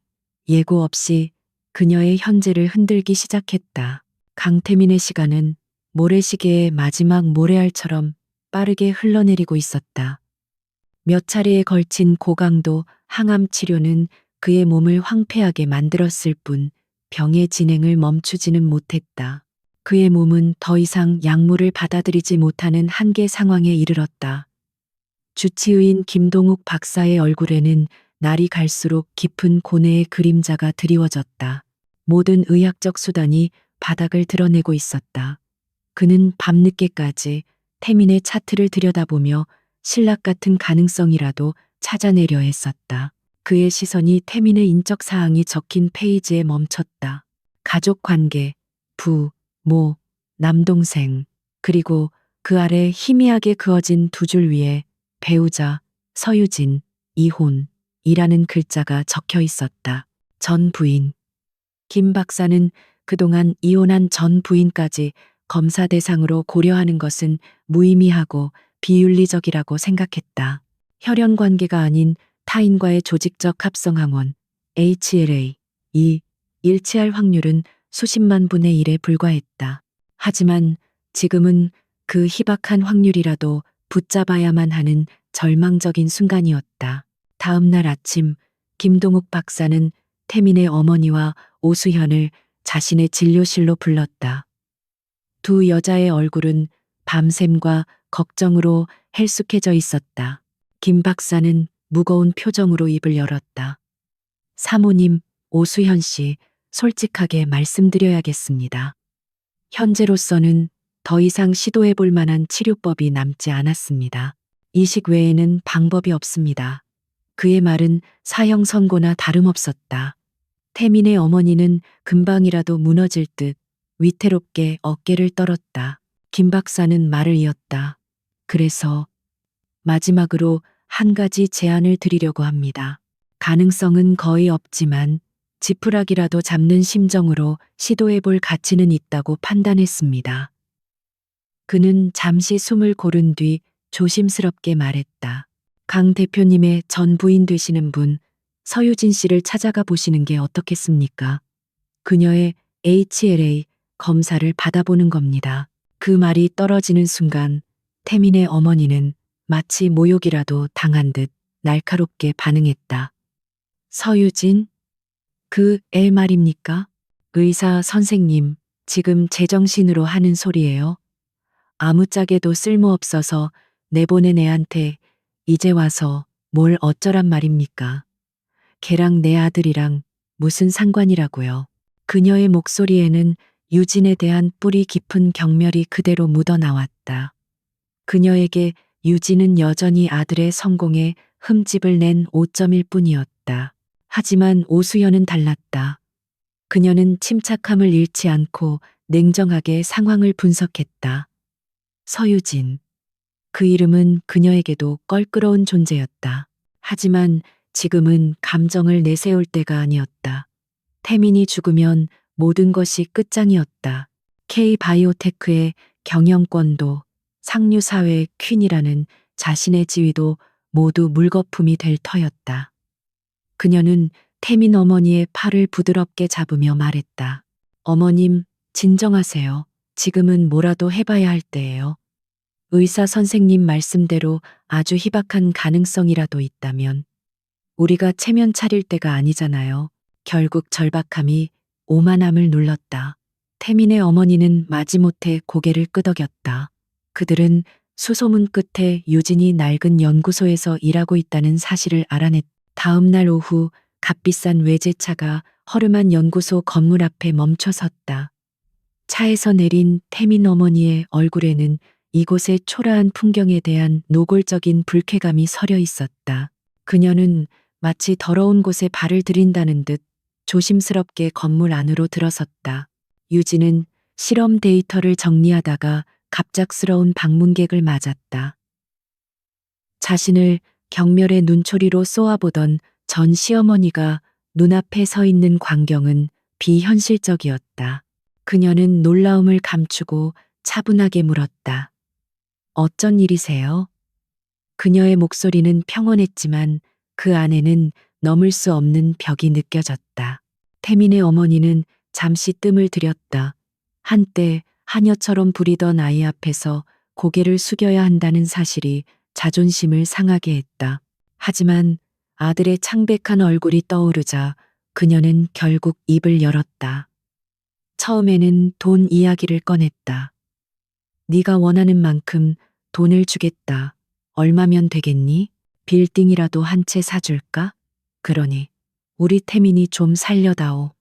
예고 없이 그녀의 현재를 흔들기 시작했다. 강태민의 시간은 모래시계의 마지막 모래알처럼 빠르게 흘러내리고 있었다. 몇 차례에 걸친 고강도 항암 치료는 그의 몸을 황폐하게 만들었을 뿐 병의 진행을 멈추지는 못했다. 그의 몸은 더 이상 약물을 받아들이지 못하는 한계 상황에 이르렀다. 주치의인 김동욱 박사의 얼굴에는 날이 갈수록 깊은 고뇌의 그림자가 드리워졌다. 모든 의학적 수단이 바닥을 드러내고 있었다. 그는 밤늦게까지 태민의 차트를 들여다보며 신락 같은 가능성이라도 찾아내려 했었다. 그의 시선이 태민의 인적 사항이 적힌 페이지에 멈췄다. 가족 관계, 부, 모, 남동생, 그리고 그 아래 희미하게 그어진 두 줄 위에 배우자, 서유진, 이혼이라는 글자가 적혀 있었다. 전 부인. 김 박사는 그동안 이혼한 전 부인까지 검사 대상으로 고려하는 것은 무의미하고 비윤리적이라고 생각했다. 혈연 관계가 아닌 타인과의 조직적 합성 항원, HLA, 이 일치할 확률은 수십만 분의 1에 불과했다. 하지만 지금은 그 희박한 확률이라도 붙잡아야만 하는 절망적인 순간이었다. 다음 날 아침 김동욱 박사는 태민의 어머니와 오수현을 자신의 진료실로 불렀다. 두 여자의 얼굴은 밤샘과 걱정으로 헬쑥해져 있었다. 김 박사는 무거운 표정으로 입을 열었다. 사모님, 오수현 씨, 솔직하게 말씀드려야겠습니다. 현재로서는 더 이상 시도해 볼 만한 치료법이 남지 않았습니다. 이식 외에는 방법이 없습니다. 그의 말은 사형 선고나 다름없었다. 태민의 어머니는 금방이라도 무너질 듯 위태롭게 어깨를 떨었다. 김 박사는 말을 이었다. 그래서 마지막으로 한 가지 제안을 드리려고 합니다. 가능성은 거의 없지만 지푸라기라도 잡는 심정으로 시도해 볼 가치는 있다고 판단했습니다. 그는 잠시 숨을 고른 뒤 조심스럽게 말했다. 강 대표님의 전 부인 되시는 분, 서유진 씨를 찾아가 보시는 게 어떻겠습니까? 그녀의 HLA 검사를 받아보는 겁니다. 그 말이 떨어지는 순간 태민의 어머니는 마치 모욕이라도 당한 듯 날카롭게 반응했다. 서유진? 그 애 말입니까? 의사 선생님, 지금 제정신으로 하는 소리예요? 아무짝에도 쓸모없어서 내보낸 애한테 이제 와서 뭘 어쩌란 말입니까? 걔랑 내 아들이랑 무슨 상관이라고요? 그녀의 목소리에는 유진에 대한 뿌리 깊은 경멸이 그대로 묻어나왔다. 그녀에게 유진은 여전히 아들의 성공에 흠집을 낸 오점일 뿐이었다. 하지만 오수연은 달랐다. 그녀는 침착함을 잃지 않고 냉정하게 상황을 분석했다. 서유진. 그 이름은 그녀에게도 껄끄러운 존재였다. 하지만 지금은 감정을 내세울 때가 아니었다. 태민이 죽으면 모든 것이 끝장이었다. K바이오테크의 경영권도 상류사회의 퀸이라는 자신의 지위도 모두 물거품이 될 터였다. 그녀는 태민 어머니의 팔을 부드럽게 잡으며 말했다. 어머님, 진정하세요. 지금은 뭐라도 해봐야 할 때예요. 의사 선생님 말씀대로 아주 희박한 가능성이라도 있다면 우리가 체면 차릴 때가 아니잖아요. 결국 절박함이 오만함을 눌렀다. 태민의 어머니는 마지못해 고개를 끄덕였다. 그들은 수소문 끝에 유진이 낡은 연구소에서 일하고 있다는 사실을 알아냈다. 다음 날 오후 값비싼 외제차가 허름한 연구소 건물 앞에 멈춰섰다. 차에서 내린 태민 어머니의 얼굴에는 이곳의 초라한 풍경에 대한 노골적인 불쾌감이 서려 있었다. 그녀는 마치 더러운 곳에 발을 들인다는 듯 조심스럽게 건물 안으로 들어섰다. 유진은 실험 데이터를 정리하다가 갑작스러운 방문객을 맞았다. 자신을 경멸의 눈초리로 쏘아보던 전 시어머니가 눈앞에 서 있는 광경은 비현실적이었다. 그녀는 놀라움을 감추고 차분하게 물었다. 어쩐 일이세요? 그녀의 목소리는 평온했지만 그 안에는 넘을 수 없는 벽이 느껴졌다. 태민의 어머니는 잠시 뜸을 들였다. 한때 하녀처럼 부리던 아이 앞에서 고개를 숙여야 한다는 사실이 자존심을 상하게 했다. 하지만 아들의 창백한 얼굴이 떠오르자 그녀는 결국 입을 열었다. 처음에는 돈 이야기를 꺼냈다. 네가 원하는 만큼 돈을 주겠다. 얼마면 되겠니? 빌딩이라도 한 채 사줄까? 그러니 우리 태민이 좀 살려다오.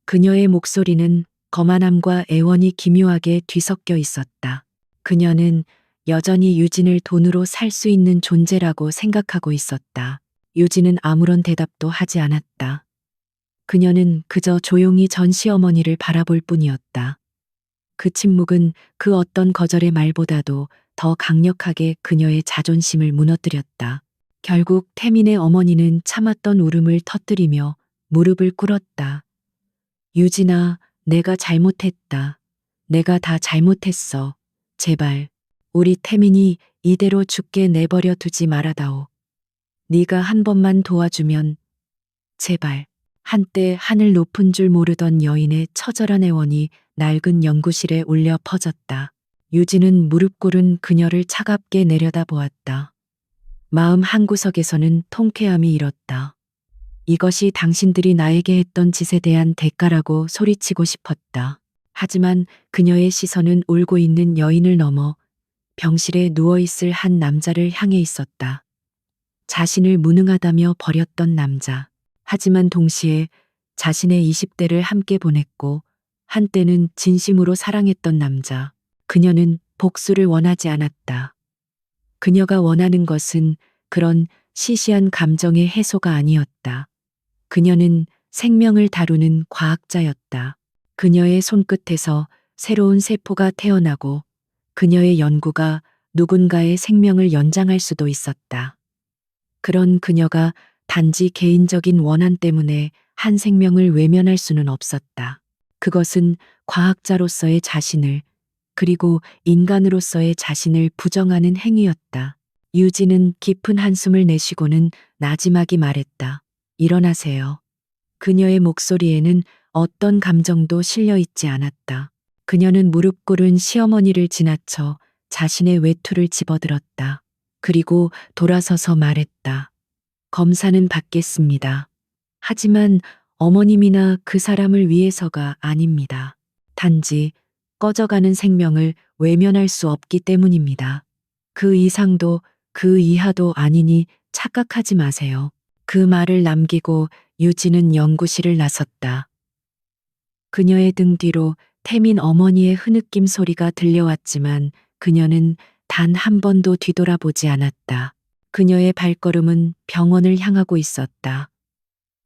그녀의 목소리는 거만함과 애원이 기묘하게 뒤섞여 있었다. 그녀는 여전히 유진을 돈으로 살 수 있는 존재라고 생각하고 있었다. 유진은 아무런 대답도 하지 않았다. 그녀는 그저 조용히 전 시어머니를 바라볼 뿐이었다. 그 침묵은 그 어떤 거절의 말보다도 더 강력하게 그녀의 자존심을 무너뜨렸다. 결국 태민의 어머니는 참았던 울음을 터뜨리며 무릎을 꿇었다. 유진아, 내가 잘못했다. 내가 다 잘못했어. 제발, 우리 태민이 이대로 죽게 내버려 두지 말아다오. 네가 한 번만 도와주면, 제발. 한때 하늘 높은 줄 모르던 여인의 처절한 애원이 낡은 연구실에 울려 퍼졌다. 유진은 무릎 꿇은 그녀를 차갑게 내려다보았다. 마음 한구석에서는 통쾌함이 일었다. 이것이 당신들이 나에게 했던 짓에 대한 대가라고 소리치고 싶었다. 하지만 그녀의 시선은 울고 있는 여인을 넘어 병실에 누워있을 한 남자를 향해 있었다. 자신을 무능하다며 버렸던 남자. 하지만 동시에 자신의 20대를 함께 보냈고 한때는 진심으로 사랑했던 남자. 그녀는 복수를 원하지 않았다. 그녀가 원하는 것은 그런 시시한 감정의 해소가 아니었다. 그녀는 생명을 다루는 과학자였다. 그녀의 손끝에서 새로운 세포가 태어나고 그녀의 연구가 누군가의 생명을 연장할 수도 있었다. 그런 그녀가 단지 개인적인 원한 때문에 한 생명을 외면할 수는 없었다. 그것은 과학자로서의 자신을 그리고 인간으로서의 자신을 부정하는 행위였다. 유진은 깊은 한숨을 내쉬고는 나지막이 말했다. 일어나세요. 그녀의 목소리에는 어떤 감정도 실려 있지 않았다. 그녀는 무릎 꿇은 시어머니를 지나쳐 자신의 외투를 집어들었다. 그리고 돌아서서 말했다. 검사는 받겠습니다. 하지만 어머님이나 그 사람을 위해서가 아닙니다. 단지 꺼져가는 생명을 외면할 수 없기 때문입니다. 그 이상도 그 이하도 아니니 착각하지 마세요. 그 말을 남기고 유진은 연구실을 나섰다. 그녀의 등 뒤로 태민 어머니의 흐느낌 소리가 들려왔지만 그녀는 단 한 번도 뒤돌아보지 않았다. 그녀의 발걸음은 병원을 향하고 있었다.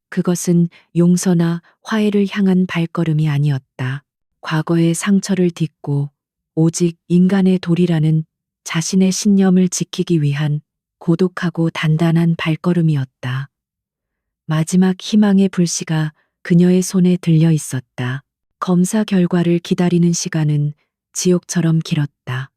그것은 용서나 화해를 향한 발걸음이 아니었다. 과거의 상처를 딛고 오직 인간의 도리라는 자신의 신념을 지키기 위한 고독하고 단단한 발걸음이었다. 마지막 희망의 불씨가 그녀의 손에 들려 있었다. 검사 결과를 기다리는 시간은 지옥처럼 길었다.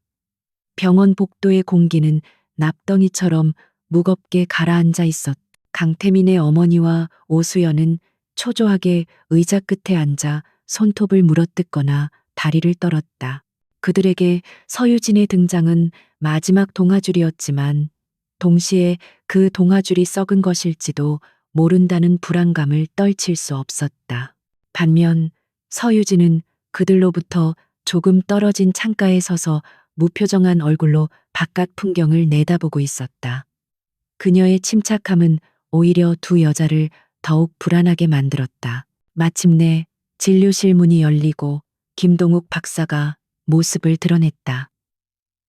병원 복도의 공기는 납덩이처럼 무겁게 가라앉아 있었다. 강태민의 어머니와 오수연은 초조하게 의자 끝에 앉아 손톱을 물어뜯거나 다리를 떨었다. 그들에게 서유진의 등장은 마지막 동아줄이었지만 동시에 그 동아줄이 썩은 것일지도 모른다는 불안감을 떨칠 수 없었다. 반면 서유진은 그들로부터 조금 떨어진 창가에 서서 무표정한 얼굴로 바깥 풍경을 내다보고 있었다. 그녀의 침착함은 오히려 두 여자를 더욱 불안하게 만들었다. 마침내 진료실 문이 열리고 김동욱 박사가 모습을 드러냈다.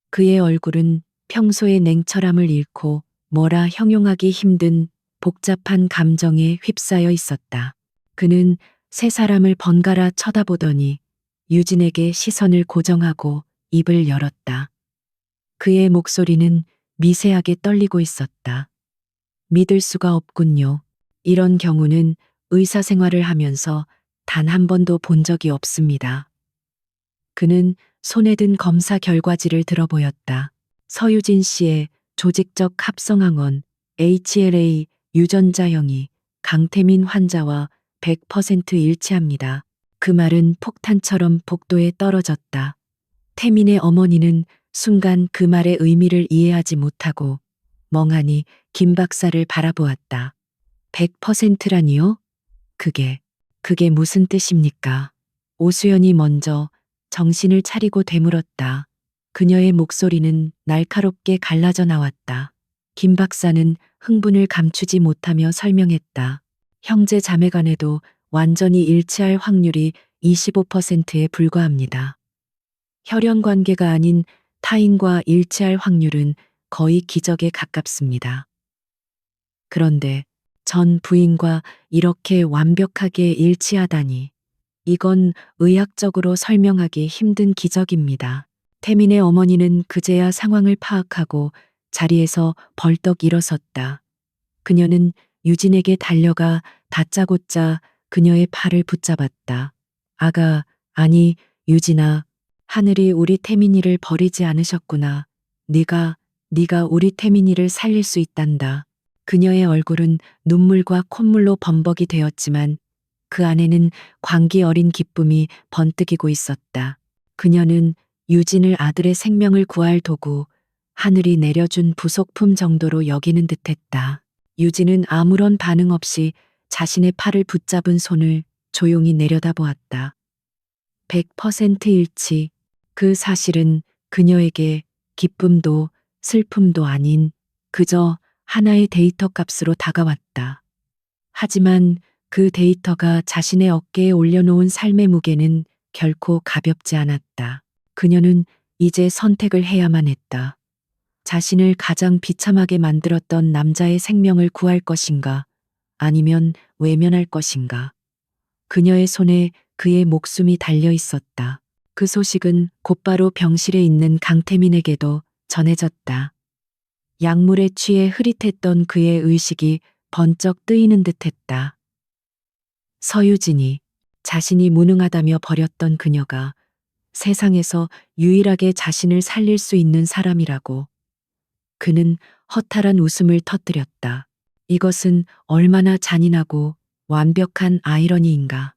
그의 얼굴은 평소의 냉철함을 잃고 뭐라 형용하기 힘든 복잡한 감정에 휩싸여 있었다. 그는 세 사람을 번갈아 쳐다보더니 유진에게 시선을 고정하고 입을 열었다. 그의 목소리는 미세하게 떨리고 있었다. 믿을 수가 없군요. 이런 경우는 의사 생활을 하면서 단 한 번도 본 적이 없습니다. 그는 손에 든 검사 결과지를 들어보였다. 서유진 씨의 조직적 합성항원 HLA 유전자형이 강태민 환자와 100% 일치합니다. 그 말은 폭탄처럼 복도에 떨어졌다. 태민의 어머니는 순간 그 말의 의미를 이해하지 못하고 멍하니 김 박사를 바라보았다. 100%라니요? 그게 무슨 뜻입니까? 오수연이 먼저 정신을 차리고 되물었다. 그녀의 목소리는 날카롭게 갈라져 나왔다. 김 박사는 흥분을 감추지 못하며 설명했다. 형제 자매 간에도 완전히 일치할 확률이 25%에 불과합니다. 혈연 관계가 아닌 타인과 일치할 확률은 거의 기적에 가깝습니다. 그런데 전 부인과 이렇게 완벽하게 일치하다니. 이건 의학적으로 설명하기 힘든 기적입니다. 태민의 어머니는 그제야 상황을 파악하고 자리에서 벌떡 일어섰다. 그녀는 유진에게 달려가 다짜고짜 그녀의 팔을 붙잡았다. 아니, 유진아. 하늘이 우리 태민이를 버리지 않으셨구나. 네가 우리 태민이를 살릴 수 있단다. 그녀의 얼굴은 눈물과 콧물로 범벅이 되었지만 그 안에는 광기 어린 기쁨이 번뜩이고 있었다. 그녀는 유진을 아들의 생명을 구할 도구, 하늘이 내려준 부속품 정도로 여기는 듯했다. 유진은 아무런 반응 없이 자신의 팔을 붙잡은 손을 조용히 내려다보았다. 100% 일치. 그 사실은 그녀에게 기쁨도 슬픔도 아닌 그저 하나의 데이터 값으로 다가왔다. 하지만 그 데이터가 자신의 어깨에 올려놓은 삶의 무게는 결코 가볍지 않았다. 그녀는 이제 선택을 해야만 했다. 자신을 가장 비참하게 만들었던 남자의 생명을 구할 것인가, 아니면 외면할 것인가. 그녀의 손에 그의 목숨이 달려 있었다. 그 소식은 곧바로 병실에 있는 강태민에게도 전해졌다. 약물에 취해 흐릿했던 그의 의식이 번쩍 뜨이는 듯했다. 서유진이 자신이 무능하다며 버렸던 그녀가 세상에서 유일하게 자신을 살릴 수 있는 사람이라고. 그는 허탈한 웃음을 터뜨렸다. 이것은 얼마나 잔인하고 완벽한 아이러니인가.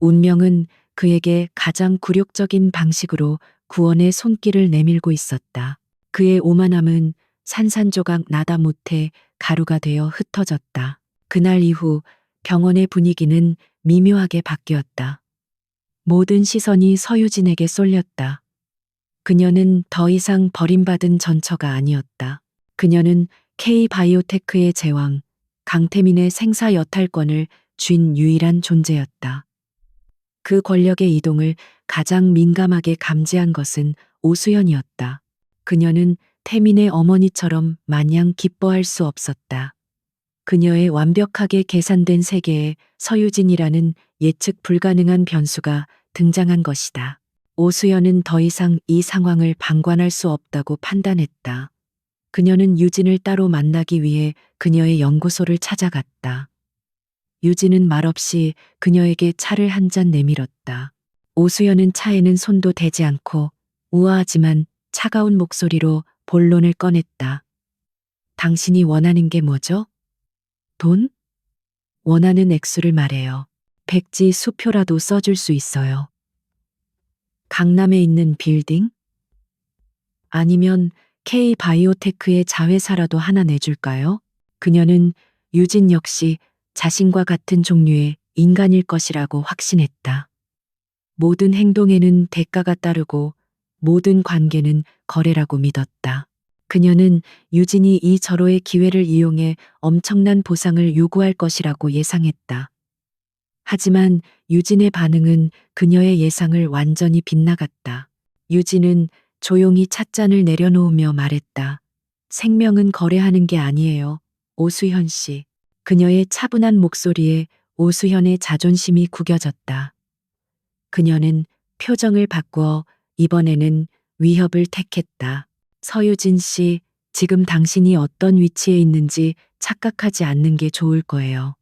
운명은 그에게 가장 굴욕적인 방식으로 구원의 손길을 내밀고 있었다. 그의 오만함은 산산조각 나다 못해 가루가 되어 흩어졌다. 그날 이후 병원의 분위기는 미묘하게 바뀌었다. 모든 시선이 서유진에게 쏠렸다. 그녀는 더 이상 버림받은 전처가 아니었다. 그녀는 K바이오테크의 제왕, 강태민의 생사 여탈권을 쥔 유일한 존재였다. 그 권력의 이동을 가장 민감하게 감지한 것은 오수연이었다. 그녀는 태민의 어머니처럼 마냥 기뻐할 수 없었다. 그녀의 완벽하게 계산된 세계에 서유진이라는 예측 불가능한 변수가 등장한 것이다. 오수연은 더 이상 이 상황을 방관할 수 없다고 판단했다. 그녀는 유진을 따로 만나기 위해 그녀의 연구소를 찾아갔다. 유진은 말없이 그녀에게 차를 한 잔 내밀었다. 오수연은 차에는 손도 대지 않고 우아하지만 차가운 목소리로 본론을 꺼냈다. 당신이 원하는 게 뭐죠? 돈? 원하는 액수를 말해요. 백지 수표라도 써줄 수 있어요. 강남에 있는 빌딩? 아니면 K바이오테크의 자회사라도 하나 내줄까요? 그녀는 유진 역시 자신과 같은 종류의 인간일 것이라고 확신했다. 모든 행동에는 대가가 따르고 모든 관계는 거래라고 믿었다. 그녀는 유진이 이 절호의 기회를 이용해 엄청난 보상을 요구할 것이라고 예상했다. 하지만 유진의 반응은 그녀의 예상을 완전히 빗나갔다. 유진은 조용히 찻잔을 내려놓으며 말했다. 생명은 거래하는 게 아니에요. 오수현 씨. 그녀의 차분한 목소리에 오수현의 자존심이 구겨졌다. 그녀는 표정을 바꾸어 이번에는 위협을 택했다. 서유진 씨, 지금 당신이 어떤 위치에 있는지 착각하지 않는 게 좋을 거예요.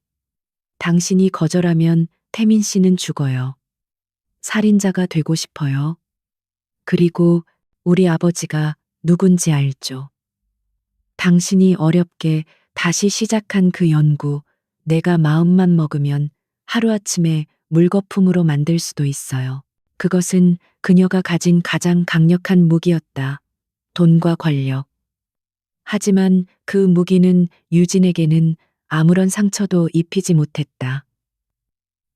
당신이 거절하면 태민 씨는 죽어요. 살인자가 되고 싶어요. 그리고 우리 아버지가 누군지 알죠. 당신이 어렵게 다시 시작한 그 연구, 내가 마음만 먹으면 하루아침에 물거품으로 만들 수도 있어요. 그것은 그녀가 가진 가장 강력한 무기였다. 돈과 권력. 하지만 그 무기는 유진에게는 아무런 상처도 입히지 못했다.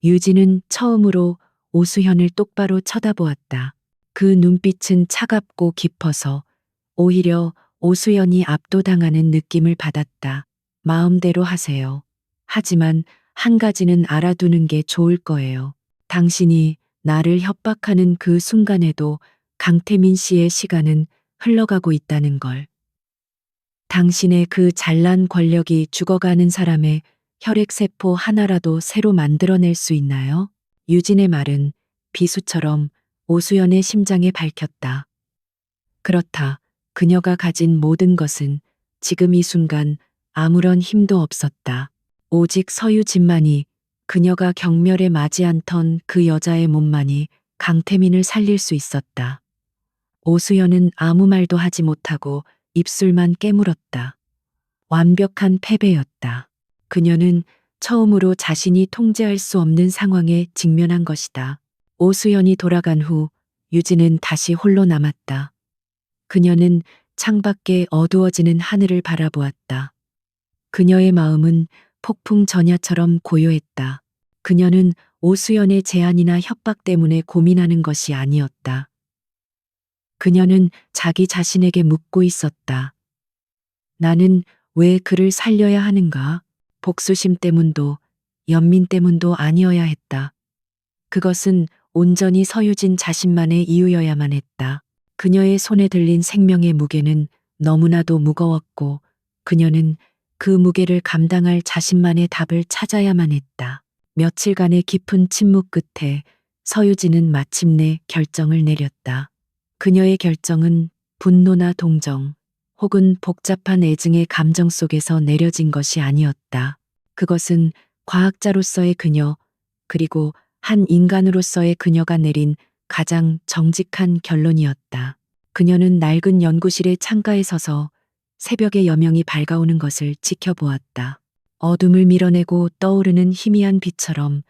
유진은 처음으로 오수현을 똑바로 쳐다보았다. 그 눈빛은 차갑고 깊어서 오히려 오수연이 압도당하는 느낌을 받았다. 마음대로 하세요. 하지만 한 가지는 알아두는 게 좋을 거예요. 당신이 나를 협박하는 그 순간에도 강태민 씨의 시간은 흘러가고 있다는 걸. 당신의 그 잘난 권력이 죽어가는 사람의 혈액세포 하나라도 새로 만들어낼 수 있나요? 유진의 말은 비수처럼 오수연의 심장에 밝혔다. 그렇다. 그녀가 가진 모든 것은 지금 이 순간 아무런 힘도 없었다. 오직 서유진만이, 그녀가 경멸에 맞이 않던 그 여자의 몸만이 강태민을 살릴 수 있었다. 오수연은 아무 말도 하지 못하고 입술만 깨물었다. 완벽한 패배였다. 그녀는 처음으로 자신이 통제할 수 없는 상황에 직면한 것이다. 오수연이 돌아간 후 유진은 다시 홀로 남았다. 그녀는 창밖에 어두워지는 하늘을 바라보았다. 그녀의 마음은 폭풍 전야처럼 고요했다. 그녀는 오수연의 제안이나 협박 때문에 고민하는 것이 아니었다. 그녀는 자기 자신에게 묻고 있었다. 나는 왜 그를 살려야 하는가? 복수심 때문도 연민 때문도 아니어야 했다. 그것은 온전히 서유진 자신만의 이유여야만 했다. 그녀의 손에 들린 생명의 무게는 너무나도 무거웠고 그녀는 그 무게를 감당할 자신만의 답을 찾아야만 했다. 며칠간의 깊은 침묵 끝에 서유진은 마침내 결정을 내렸다. 그녀의 결정은 분노나 동정 혹은 복잡한 애증의 감정 속에서 내려진 것이 아니었다. 그것은 과학자로서의 그녀, 그리고 한 인간으로서의 그녀가 내린 가장 정직한 결론이었다. 그녀는 낡은 연구실의 창가에 서서 새벽의 여명이 밝아오는 것을 지켜보았다. 어둠을 밀어내고 떠오르는 희미한 빛처럼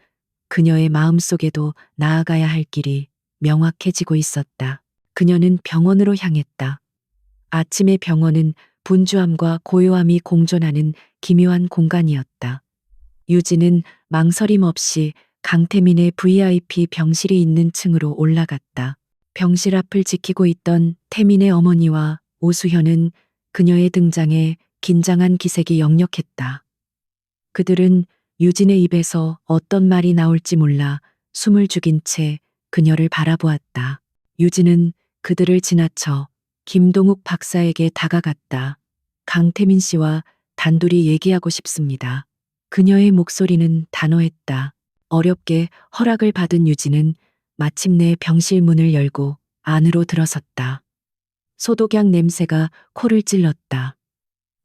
그녀의 마음속에도 나아가야 할 길이 명확해지고 있었다. 그녀는 병원으로 향했다. 아침의 병원은 분주함과 고요함이 공존하는 기묘한 공간이었다. 유진은 망설임 없이 강태민의 VIP 병실이 있는 층으로 올라갔다. 병실 앞을 지키고 있던 태민의 어머니와 오수현은 그녀의 등장에 긴장한 기색이 역력했다. 그들은 유진의 입에서 어떤 말이 나올지 몰라 숨을 죽인 채 그녀를 바라보았다. 유진은 그들을 지나쳐 김동욱 박사에게 다가갔다. 강태민 씨와 단둘이 얘기하고 싶습니다. 그녀의 목소리는 단호했다. 어렵게 허락을 받은 유진은 마침내 병실 문을 열고 안으로 들어섰다. 소독약 냄새가 코를 찔렀다.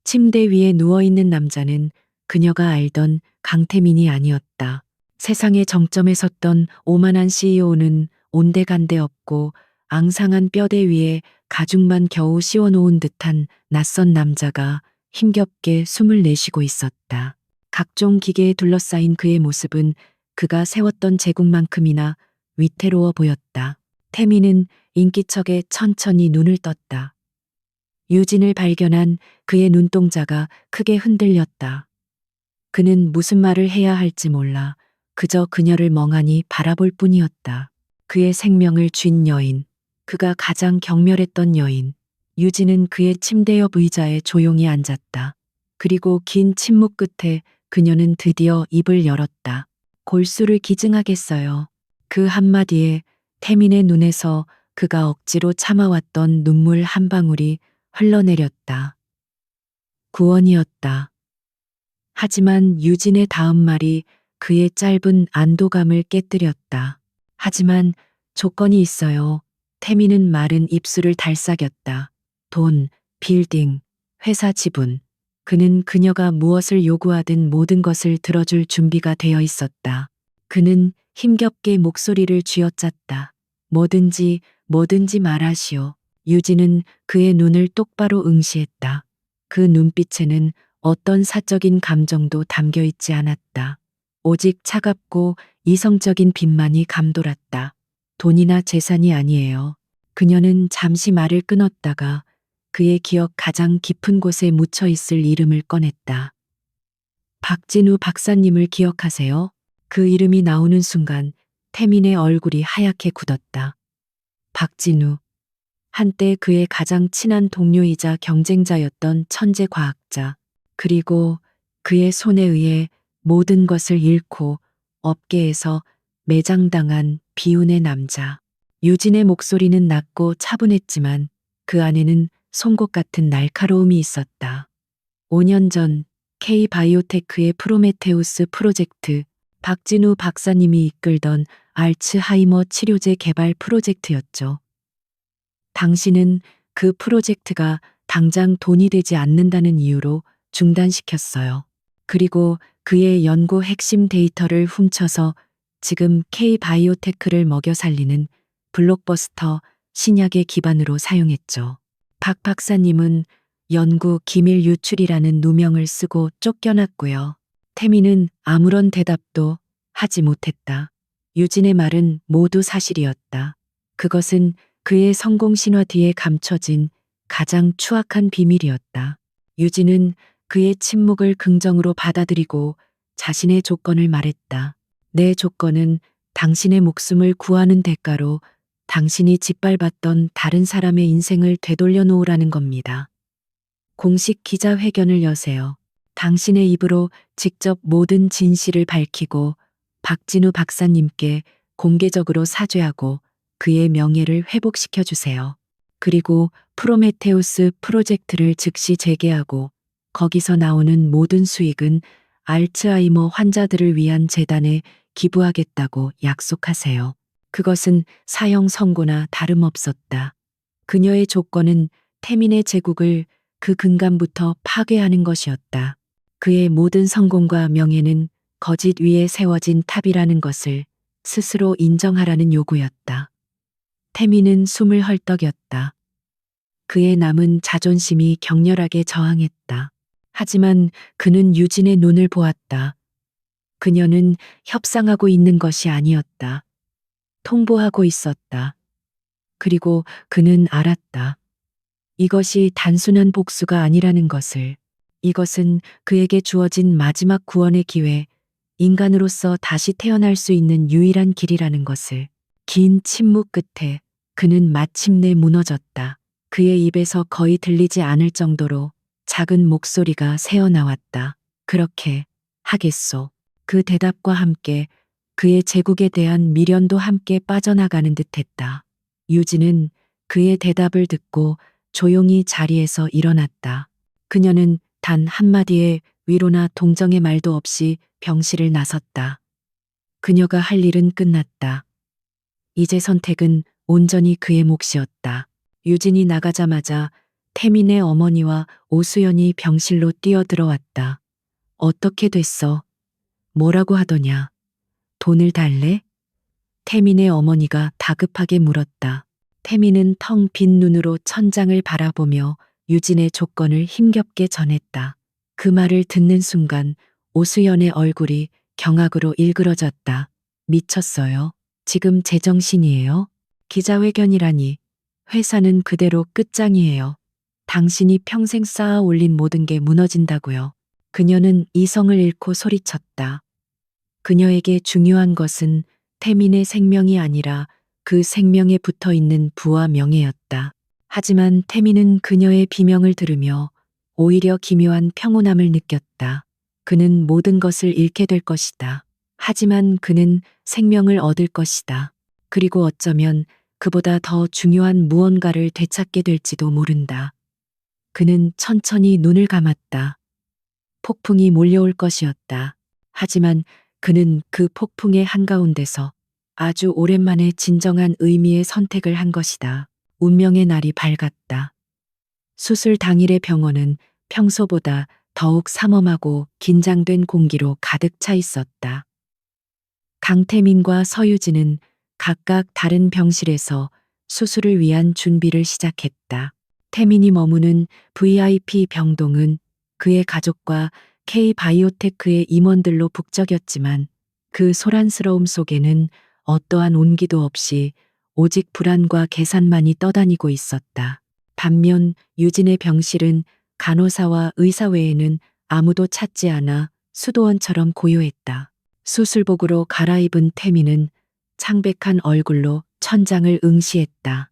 침대 위에 누워있는 남자는 그녀가 알던 강태민이 아니었다. 세상의 정점에 섰던 오만한 CEO는 온데간데 없고 앙상한 뼈대 위에 가죽만 겨우 씌워놓은 듯한 낯선 남자가 힘겹게 숨을 내쉬고 있었다. 각종 기계에 둘러싸인 그의 모습은 그가 세웠던 제국만큼이나 위태로워 보였다. 태민은 인기척에 천천히 눈을 떴다. 유진을 발견한 그의 눈동자가 크게 흔들렸다. 그는 무슨 말을 해야 할지 몰라 그저 그녀를 멍하니 바라볼 뿐이었다. 그의 생명을 쥔 여인, 그가 가장 경멸했던 여인. 유진은 그의 침대 옆 의자에 조용히 앉았다. 그리고 긴 침묵 끝에 그녀는 드디어 입을 열었다. 골수를 기증하겠어요. 그 한마디에 태민의 눈에서 그가 억지로 참아왔던 눈물 한 방울이 흘러내렸다. 구원이었다. 하지만 유진의 다음 말이 그의 짧은 안도감을 깨뜨렸다. 하지만 조건이 있어요. 태민은 마른 입술을 달싹였다. 돈, 빌딩, 회사 지분. 그는 그녀가 무엇을 요구하든 모든 것을 들어줄 준비가 되어 있었다. 그는 힘겹게 목소리를 쥐어짰다. 뭐든지 말하시오. 유진은 그의 눈을 똑바로 응시했다. 그 눈빛에는 어떤 사적인 감정도 담겨 있지 않았다. 오직 차갑고 이성적인 빛만이 감돌았다. 돈이나 재산이 아니에요. 그녀는 잠시 말을 끊었다가 그의 기억 가장 깊은 곳에 묻혀 있을 이름을 꺼냈다. 박진우 박사님을 기억하세요? 그 이름이 나오는 순간 태민의 얼굴이 하얗게 굳었다. 박진우. 한때 그의 가장 친한 동료이자 경쟁자였던 천재 과학자. 그리고 그의 손에 의해 모든 것을 잃고 업계에서 매장당한 비운의 남자. 유진의 목소리는 낮고 차분했지만 그 안에는 송곳 같은 날카로움이 있었다. 5년 전 K바이오테크의 프로메테우스 프로젝트, 박진우 박사님이 이끌던 알츠하이머 치료제 개발 프로젝트였죠. 당신은 그 프로젝트가 당장 돈이 되지 않는다는 이유로 중단시켰어요. 그리고 그의 연구 핵심 데이터를 훔쳐서 지금 K바이오테크를 먹여 살리는 블록버스터 신약의 기반으로 사용했죠. 박 박사님은 연구 기밀 유출이라는 누명을 쓰고 쫓겨났고요. 태민은 아무런 대답도 하지 못했다. 유진의 말은 모두 사실이었다. 그것은 그의 성공 신화 뒤에 감춰진 가장 추악한 비밀이었다. 유진은 그의 침묵을 긍정으로 받아들이고 자신의 조건을 말했다. 내 조건은 당신의 목숨을 구하는 대가로 당신이 짓밟았던 다른 사람의 인생을 되돌려 놓으라는 겁니다. 공식 기자회견을 여세요. 당신의 입으로 직접 모든 진실을 밝히고 박진우 박사님께 공개적으로 사죄하고 그의 명예를 회복시켜 주세요. 그리고 프로메테우스 프로젝트를 즉시 재개하고 거기서 나오는 모든 수익은 알츠하이머 환자들을 위한 재단에 기부하겠다고 약속하세요. 그것은 사형 선고나 다름없었다. 그녀의 조건은 태민의 제국을 그 근간부터 파괴하는 것이었다. 그의 모든 성공과 명예는 거짓 위에 세워진 탑이라는 것을 스스로 인정하라는 요구였다. 태민은 숨을 헐떡였다. 그의 남은 자존심이 격렬하게 저항했다. 하지만 그는 유진의 눈을 보았다. 그녀는 협상하고 있는 것이 아니었다. 통보하고 있었다. 그리고 그는 알았다. 이것이 단순한 복수가 아니라는 것을. 이것은 그에게 주어진 마지막 구원의 기회, 인간으로서 다시 태어날 수 있는 유일한 길이라는 것을. 긴 침묵 끝에 그는 마침내 무너졌다. 그의 입에서 거의 들리지 않을 정도로 작은 목소리가 새어나왔다. 그렇게 하겠소. 그 대답과 함께 그의 제국에 대한 미련도 함께 빠져나가는 듯했다. 유진은 그의 대답을 듣고 조용히 자리에서 일어났다. 그녀는 단 한마디의 위로나 동정의 말도 없이 병실을 나섰다. 그녀가 할 일은 끝났다. 이제 선택은 온전히 그의 몫이었다. 유진이 나가자마자 태민의 어머니와 오수연이 병실로 뛰어들어왔다. 어떻게 됐어? 뭐라고 하더냐? 돈을 달래? 태민의 어머니가 다급하게 물었다. 태민은 텅 빈 눈으로 천장을 바라보며 유진의 조건을 힘겹게 전했다. 그 말을 듣는 순간 오수연의 얼굴이 경악으로 일그러졌다. 미쳤어요. 지금 제정신이에요? 기자회견이라니. 회사는 그대로 끝장이에요. 당신이 평생 쌓아 올린 모든 게 무너진다고요. 그녀는 이성을 잃고 소리쳤다. 그녀에게 중요한 것은 태민의 생명이 아니라 그 생명에 붙어 있는 부와 명예였다. 하지만 태민은 그녀의 비명을 들으며 오히려 기묘한 평온함을 느꼈다. 그는 모든 것을 잃게 될 것이다. 하지만 그는 생명을 얻을 것이다. 그리고 어쩌면 그보다 더 중요한 무언가를 되찾게 될지도 모른다. 그는 천천히 눈을 감았다. 폭풍이 몰려올 것이었다. 하지만 그는 그 폭풍의 한가운데서 아주 오랜만에 진정한 의미의 선택을 한 것이다. 운명의 날이 밝았다. 수술 당일의 병원은 평소보다 더욱 삼엄하고 긴장된 공기로 가득 차 있었다. 강태민과 서유진은 각각 다른 병실에서 수술을 위한 준비를 시작했다. 태민이 머무는 VIP 병동은 그의 가족과 K바이오테크의 임원들로 북적였지만 그 소란스러움 속에는 어떠한 온기도 없이 오직 불안과 계산만이 떠다니고 있었다. 반면 유진의 병실은 간호사와 의사 외에는 아무도 찾지 않아 수도원처럼 고요했다. 수술복으로 갈아입은 태민은 창백한 얼굴로 천장을 응시했다.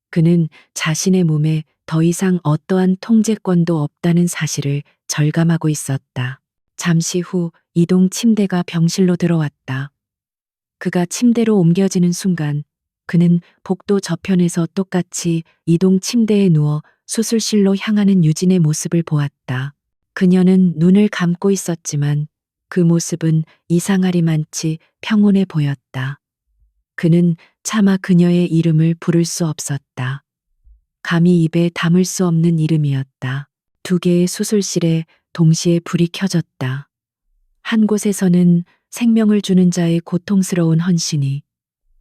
그는 자신의 몸에 더 이상 어떠한 통제권도 없다는 사실을 절감하고 있었다. 잠시 후 이동 침대가 병실로 들어왔다. 그가 침대로 옮겨지는 순간 그는 복도 저편에서 똑같이 이동 침대에 누워 수술실로 향하는 유진의 모습을 보았다. 그녀는 눈을 감고 있었지만 그 모습은 이상하리만치 평온해 보였다. 그는 차마 그녀의 이름을 부를 수 없었다. 감히 입에 담을 수 없는 이름이었다. 두 개의 수술실에 동시에 불이 켜졌다. 한 곳에서는 생명을 주는 자의 고통스러운 헌신이,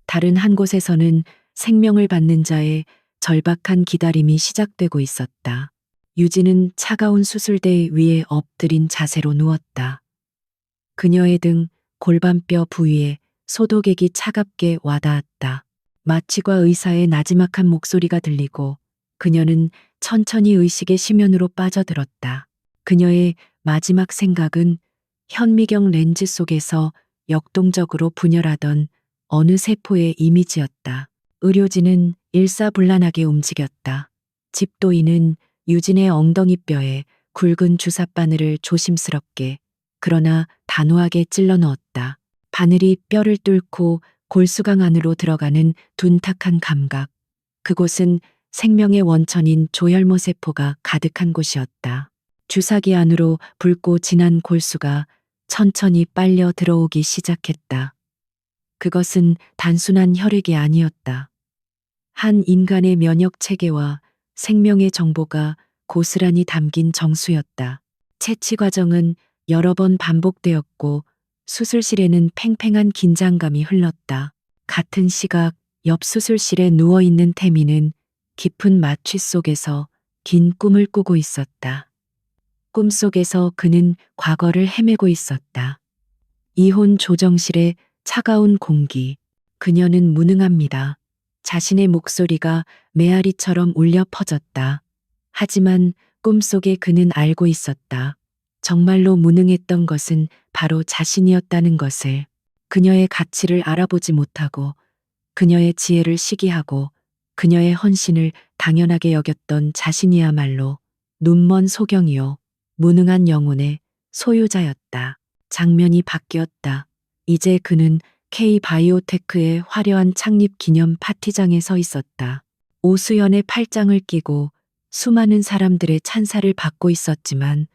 다른 한 곳에서는 생명을 받는 자의 절박한 기다림이 시작되고 있었다. 유진은 차가운 수술대 위에 엎드린 자세로 누웠다. 그녀의 등 골반뼈 부위에 소독액이 차갑게 와닿았다. 마취과 의사의 나지막한 목소리가 들리고 그녀는 천천히 의식의 심연으로 빠져들었다. 그녀의 마지막 생각은 현미경 렌즈 속에서 역동적으로 분열하던 어느 세포의 이미지였다. 의료진은 일사불란하게 움직였다. 집도인은 유진의 엉덩이뼈에 굵은 주사바늘을 조심스럽게 그러나 단호하게 찔러 넣었다. 바늘이 뼈를 뚫고 골수강 안으로 들어가는 둔탁한 감각. 그곳은 생명의 원천인 조혈모 세포가 가득한 곳이었다. 주사기 안으로 붉고 진한 골수가 천천히 빨려 들어오기 시작했다. 그것은 단순한 혈액이 아니었다. 한 인간의 면역 체계와 생명의 정보가 고스란히 담긴 정수였다. 채취 과정은 여러 번 반복되었고 수술실에는 팽팽한 긴장감이 흘렀다. 같은 시각 옆 수술실에 누워있는 태민은 깊은 마취 속에서 긴 꿈을 꾸고 있었다. 꿈속에서 그는 과거를 헤매고 있었다. 이혼 조정실의 차가운 공기. 그녀는 무능합니다. 자신의 목소리가 메아리처럼 울려 퍼졌다. 하지만 꿈속에 그는 알고 있었다. 정말로 무능했던 것은 바로 자신이었다는 것을. 그녀의 가치를 알아보지 못하고 그녀의 지혜를 시기하고 그녀의 헌신을 당연하게 여겼던 자신이야말로 눈먼 소경이요 무능한 영혼의 소유자였다. 장면이 바뀌었다. 이제 그는 K바이오테크의 화려한 창립 기념 파티장에 서 있었다. 오수연의 팔짱을 끼고 수많은 사람들의 찬사를 받고 있었지만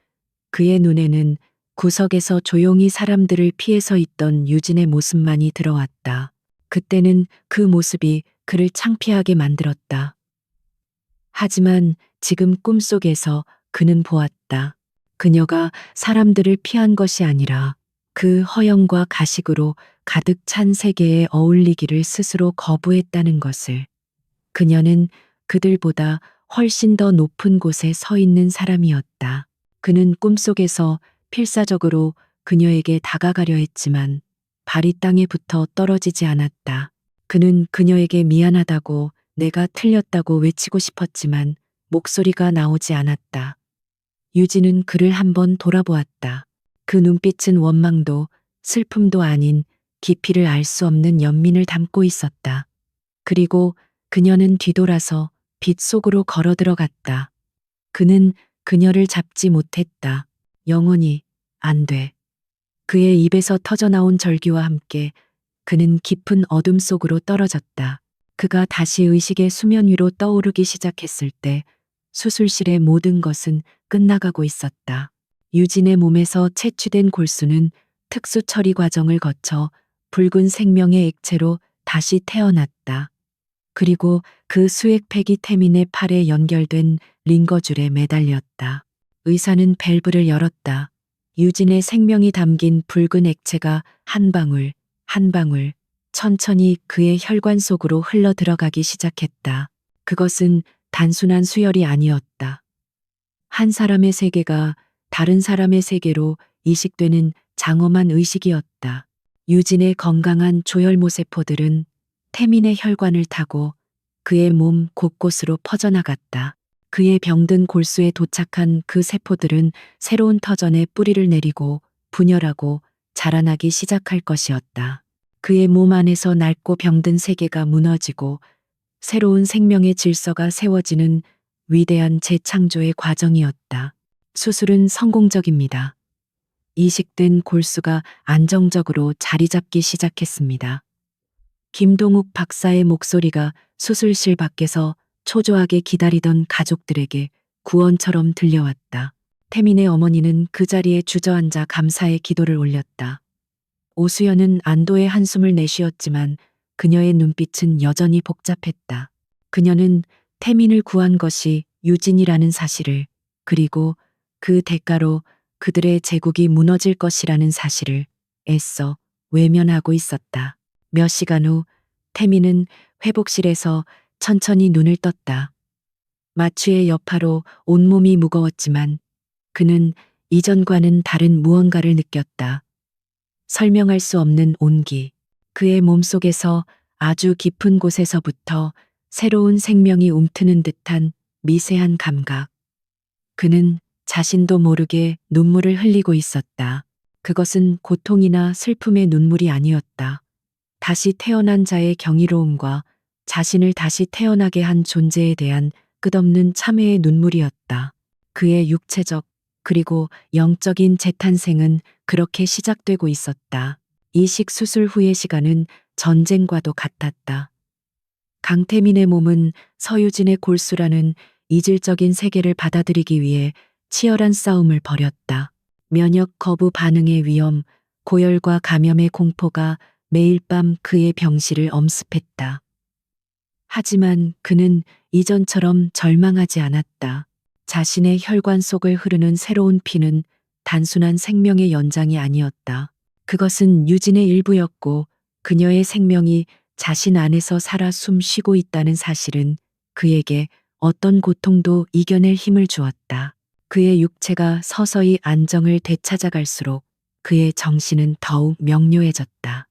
그의 눈에는 구석에서 조용히 사람들을 피해서 있던 유진의 모습만이 들어왔다. 그때는 그 모습이 그를 창피하게 만들었다. 하지만 지금 꿈속에서 그는 보았다. 그녀가 사람들을 피한 것이 아니라 그 허영과 가식으로 가득 찬 세계에 어울리기를 스스로 거부했다는 것을. 그녀는 그들보다 훨씬 더 높은 곳에 서 있는 사람이었다. 그는 꿈속에서 필사적으로 그녀에게 다가가려 했지만 발이 땅에 붙어 떨어지지 않았다. 그는 그녀에게 미안하다고, 내가 틀렸다고 외치고 싶었지만 목소리가 나오지 않았다. 유진은 그를 한번 돌아보았다. 그 눈빛은 원망도 슬픔도 아닌 깊이를 알 수 없는 연민을 담고 있었다. 그리고 그녀는 뒤돌아서 빛 속으로 걸어 들어갔다. 그는 그녀를 잡지 못했다. 영원히 안 돼. 그의 입에서 터져나온 절규와 함께 그는 깊은 어둠 속으로 떨어졌다. 그가 다시 의식의 수면 위로 떠오르기 시작했을 때 수술실의 모든 것은 끝나가고 있었다. 유진의 몸에서 채취된 골수는 특수 처리 과정을 거쳐 붉은 생명의 액체로 다시 태어났다. 그리고 그 수액팩이 태민의 팔에 연결된 링거줄에 매달렸다. 의사는 밸브를 열었다. 유진의 생명이 담긴 붉은 액체가 한 방울, 한 방울, 천천히 그의 혈관 속으로 흘러 들어가기 시작했다. 그것은 단순한 수혈이 아니었다. 한 사람의 세계가 다른 사람의 세계로 이식되는 장엄한 의식이었다. 유진의 건강한 조혈모 세포들은 태민의 혈관을 타고 그의 몸 곳곳으로 퍼져나갔다. 그의 병든 골수에 도착한 그 세포들은 새로운 터전에 뿌리를 내리고 분열하고 자라나기 시작할 것이었다. 그의 몸 안에서 낡고 병든 세계가 무너지고 새로운 생명의 질서가 세워지는 위대한 재창조의 과정이었다. 수술은 성공적입니다. 이식된 골수가 안정적으로 자리 잡기 시작했습니다. 김동욱 박사의 목소리가 수술실 밖에서 초조하게 기다리던 가족들에게 구원처럼 들려왔다. 태민의 어머니는 그 자리에 주저앉아 감사의 기도를 올렸다. 오수연은 안도의 한숨을 내쉬었지만 그녀의 눈빛은 여전히 복잡했다. 그녀는 태민을 구한 것이 유진이라는 사실을, 그리고 그 대가로 그들의 제국이 무너질 것이라는 사실을 애써 외면하고 있었다. 몇 시간 후 태민은 회복실에서 천천히 눈을 떴다. 마취의 여파로 온몸이 무거웠지만 그는 이전과는 다른 무언가를 느꼈다. 설명할 수 없는 온기. 그의 몸속에서 아주 깊은 곳에서부터 새로운 생명이 움트는 듯한 미세한 감각. 그는 자신도 모르게 눈물을 흘리고 있었다. 그것은 고통이나 슬픔의 눈물이 아니었다. 다시 태어난 자의 경이로움과 자신을 다시 태어나게 한 존재에 대한 끝없는 참회의 눈물이었다. 그의 육체적 그리고 영적인 재탄생은 그렇게 시작되고 있었다. 이식 수술 후의 시간은 전쟁과도 같았다. 강태민의 몸은 서유진의 골수라는 이질적인 세계를 받아들이기 위해 치열한 싸움을 벌였다. 면역 거부 반응의 위험, 고열과 감염의 공포가 매일 밤 그의 병실을 엄습했다. 하지만 그는 이전처럼 절망하지 않았다. 자신의 혈관 속을 흐르는 새로운 피는 단순한 생명의 연장이 아니었다. 그것은 유진의 일부였고 그녀의 생명이 자신 안에서 살아 숨 쉬고 있다는 사실은 그에게 어떤 고통도 이겨낼 힘을 주었다. 그의 육체가 서서히 안정을 되찾아갈수록 그의 정신은 더욱 명료해졌다.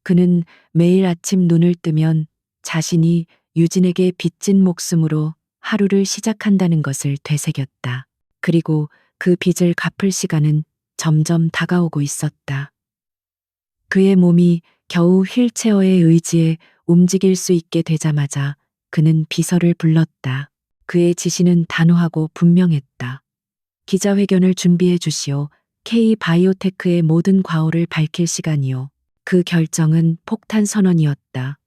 그는 매일 아침 눈을 뜨면 자신이 유진에게 빚진 목숨으로 하루를 시작한다는 것을 되새겼다. 그리고 그 빚을 갚을 시간은 점점 다가오고 있었다. 그의 몸이 겨우 휠체어의 의지에 움직일 수 있게 되자마자 그는 비서를 불렀다. 그의 지시는 단호하고 분명했다. 기자회견을 준비해 주시오. K바이오테크의 모든 과오를 밝힐 시간이요. 그 결정은 폭탄 선언이었다.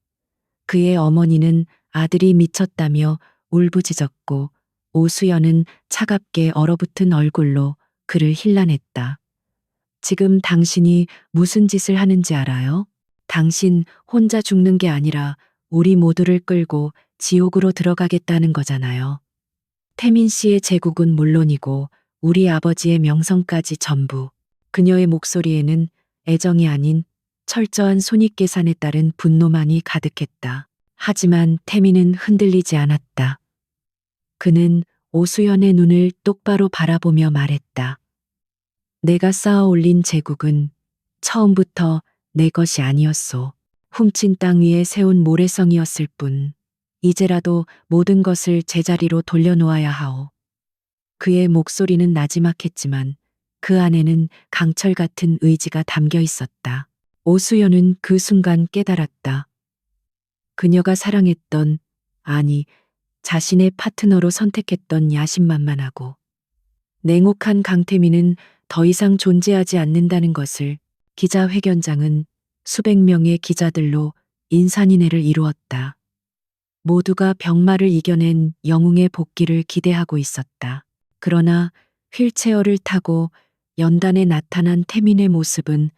그의 어머니는 아들이 미쳤다며 울부짖었고 오수연은 차갑게 얼어붙은 얼굴로 그를 힐난했다. 지금 당신이 무슨 짓을 하는지 알아요? 당신 혼자 죽는 게 아니라 우리 모두를 끌고 지옥으로 들어가겠다는 거잖아요. 태민 씨의 제국은 물론이고 우리 아버지의 명성까지 전부. 그녀의 목소리에는 애정이 아닌 철저한 손익계산에 따른 분노만이 가득했다. 하지만 태민은 흔들리지 않았다. 그는 오수연의 눈을 똑바로 바라보며 말했다. 내가 쌓아 올린 제국은 처음부터 내 것이 아니었소. 훔친 땅 위에 세운 모래성이었을 뿐. 이제라도 모든 것을 제자리로 돌려놓아야 하오. 그의 목소리는 나지막했지만 그 안에는 강철 같은 의지가 담겨 있었다. 오수연은 그 순간 깨달았다. 그녀가 사랑했던, 아니, 자신의 파트너로 선택했던 야심만만하고 냉혹한 강태민은 더 이상 존재하지 않는다는 것을 기자회견장은 수백 명의 기자들로 인산인해를 이루었다. 모두가 병마를 이겨낸 영웅의 복귀를 기대하고 있었다. 그러나 휠체어를 타고 연단에 나타난 태민의 모습은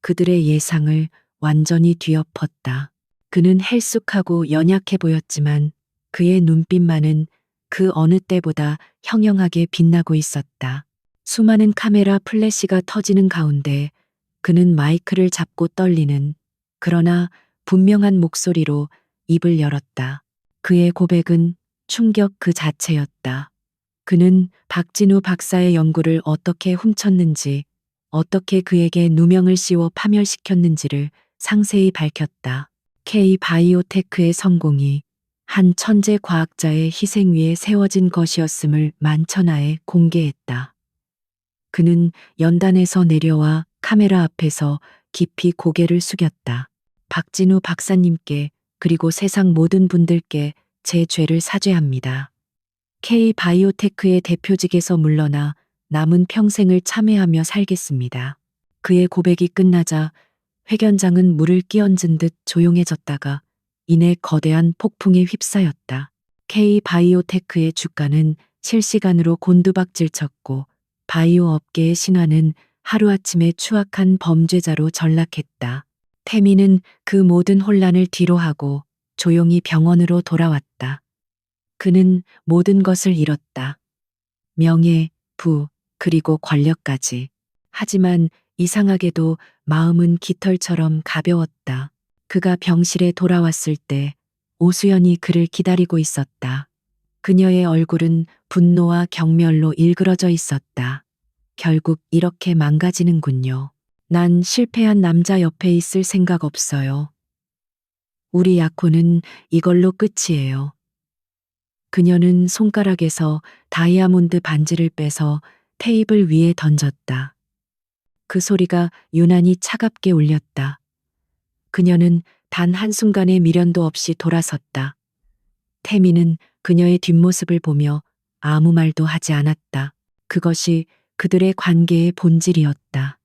그들의 예상을 완전히 뒤엎었다. 그는 헬쑥하고 연약해 보였지만 그의 눈빛만은 그 어느 때보다 형형하게 빛나고 있었다. 수많은 카메라 플래시가 터지는 가운데 그는 마이크를 잡고 떨리는 그러나 분명한 목소리로 입을 열었다. 그의 고백은 충격 그 자체였다. 그는 박진우 박사의 연구를 어떻게 훔쳤는지, 어떻게 그에게 누명을 씌워 파멸시켰는지를 상세히 밝혔다. K-바이오테크의 성공이 한 천재 과학자의 희생 위에 세워진 것이었음을 만천하에 공개했다. 그는 연단에서 내려와 카메라 앞에서 깊이 고개를 숙였다. 박진우 박사님께 그리고 세상 모든 분들께 제 죄를 사죄합니다. K-바이오테크의 대표직에서 물러나 남은 평생을 참회하며 살겠습니다. 그의 고백이 끝나자 회견장은 물을 끼얹은 듯 조용해졌다가 이내 거대한 폭풍에 휩싸였다. K-바이오테크의 주가는 실시간으로 곤두박질 쳤고 바이오 업계의 신화는 하루아침에 추악한 범죄자로 전락했다. 태민은 그 모든 혼란을 뒤로하고 조용히 병원으로 돌아왔다. 그는 모든 것을 잃었다. 명예, 부, 그리고 권력까지. 하지만 이상하게도 마음은 깃털처럼 가벼웠다. 그가 병실에 돌아왔을 때 오수연이 그를 기다리고 있었다. 그녀의 얼굴은 분노와 경멸로 일그러져 있었다. 결국 이렇게 망가지는군요. 난 실패한 남자 옆에 있을 생각 없어요. 우리 약혼은 이걸로 끝이에요. 그녀는 손가락에서 다이아몬드 반지를 빼서 테이블 위에 던졌다. 그 소리가 유난히 차갑게 울렸다. 그녀는 단 한순간의 미련도 없이 돌아섰다. 태미는 그녀의 뒷모습을 보며 아무 말도 하지 않았다. 그것이 그들의 관계의 본질이었다.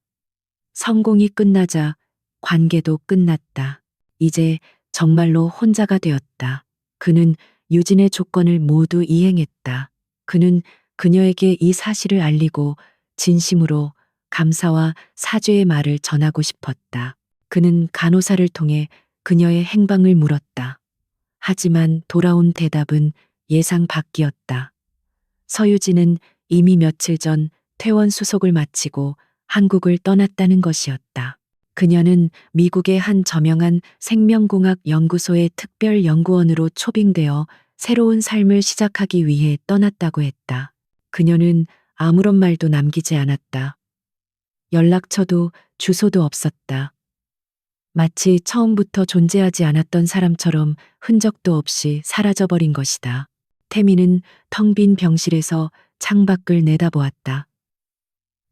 성공이 끝나자 관계도 끝났다. 이제 정말로 혼자가 되었다. 그는 유진의 조건을 모두 이행했다. 그는 그녀에게 이 사실을 알리고 진심으로 감사와 사죄의 말을 전하고 싶었다. 그는 간호사를 통해 그녀의 행방을 물었다. 하지만 돌아온 대답은 예상 밖이었다. 서유진은 이미 며칠 전 퇴원 수속을 마치고 한국을 떠났다는 것이었다. 그녀는 미국의 한 저명한 생명공학 연구소의 특별 연구원으로 초빙되어 새로운 삶을 시작하기 위해 떠났다고 했다. 그녀는 아무런 말도 남기지 않았다. 연락처도 주소도 없었다. 마치 처음부터 존재하지 않았던 사람처럼 흔적도 없이 사라져버린 것이다. 태미는 텅 빈 병실에서 창밖을 내다보았다.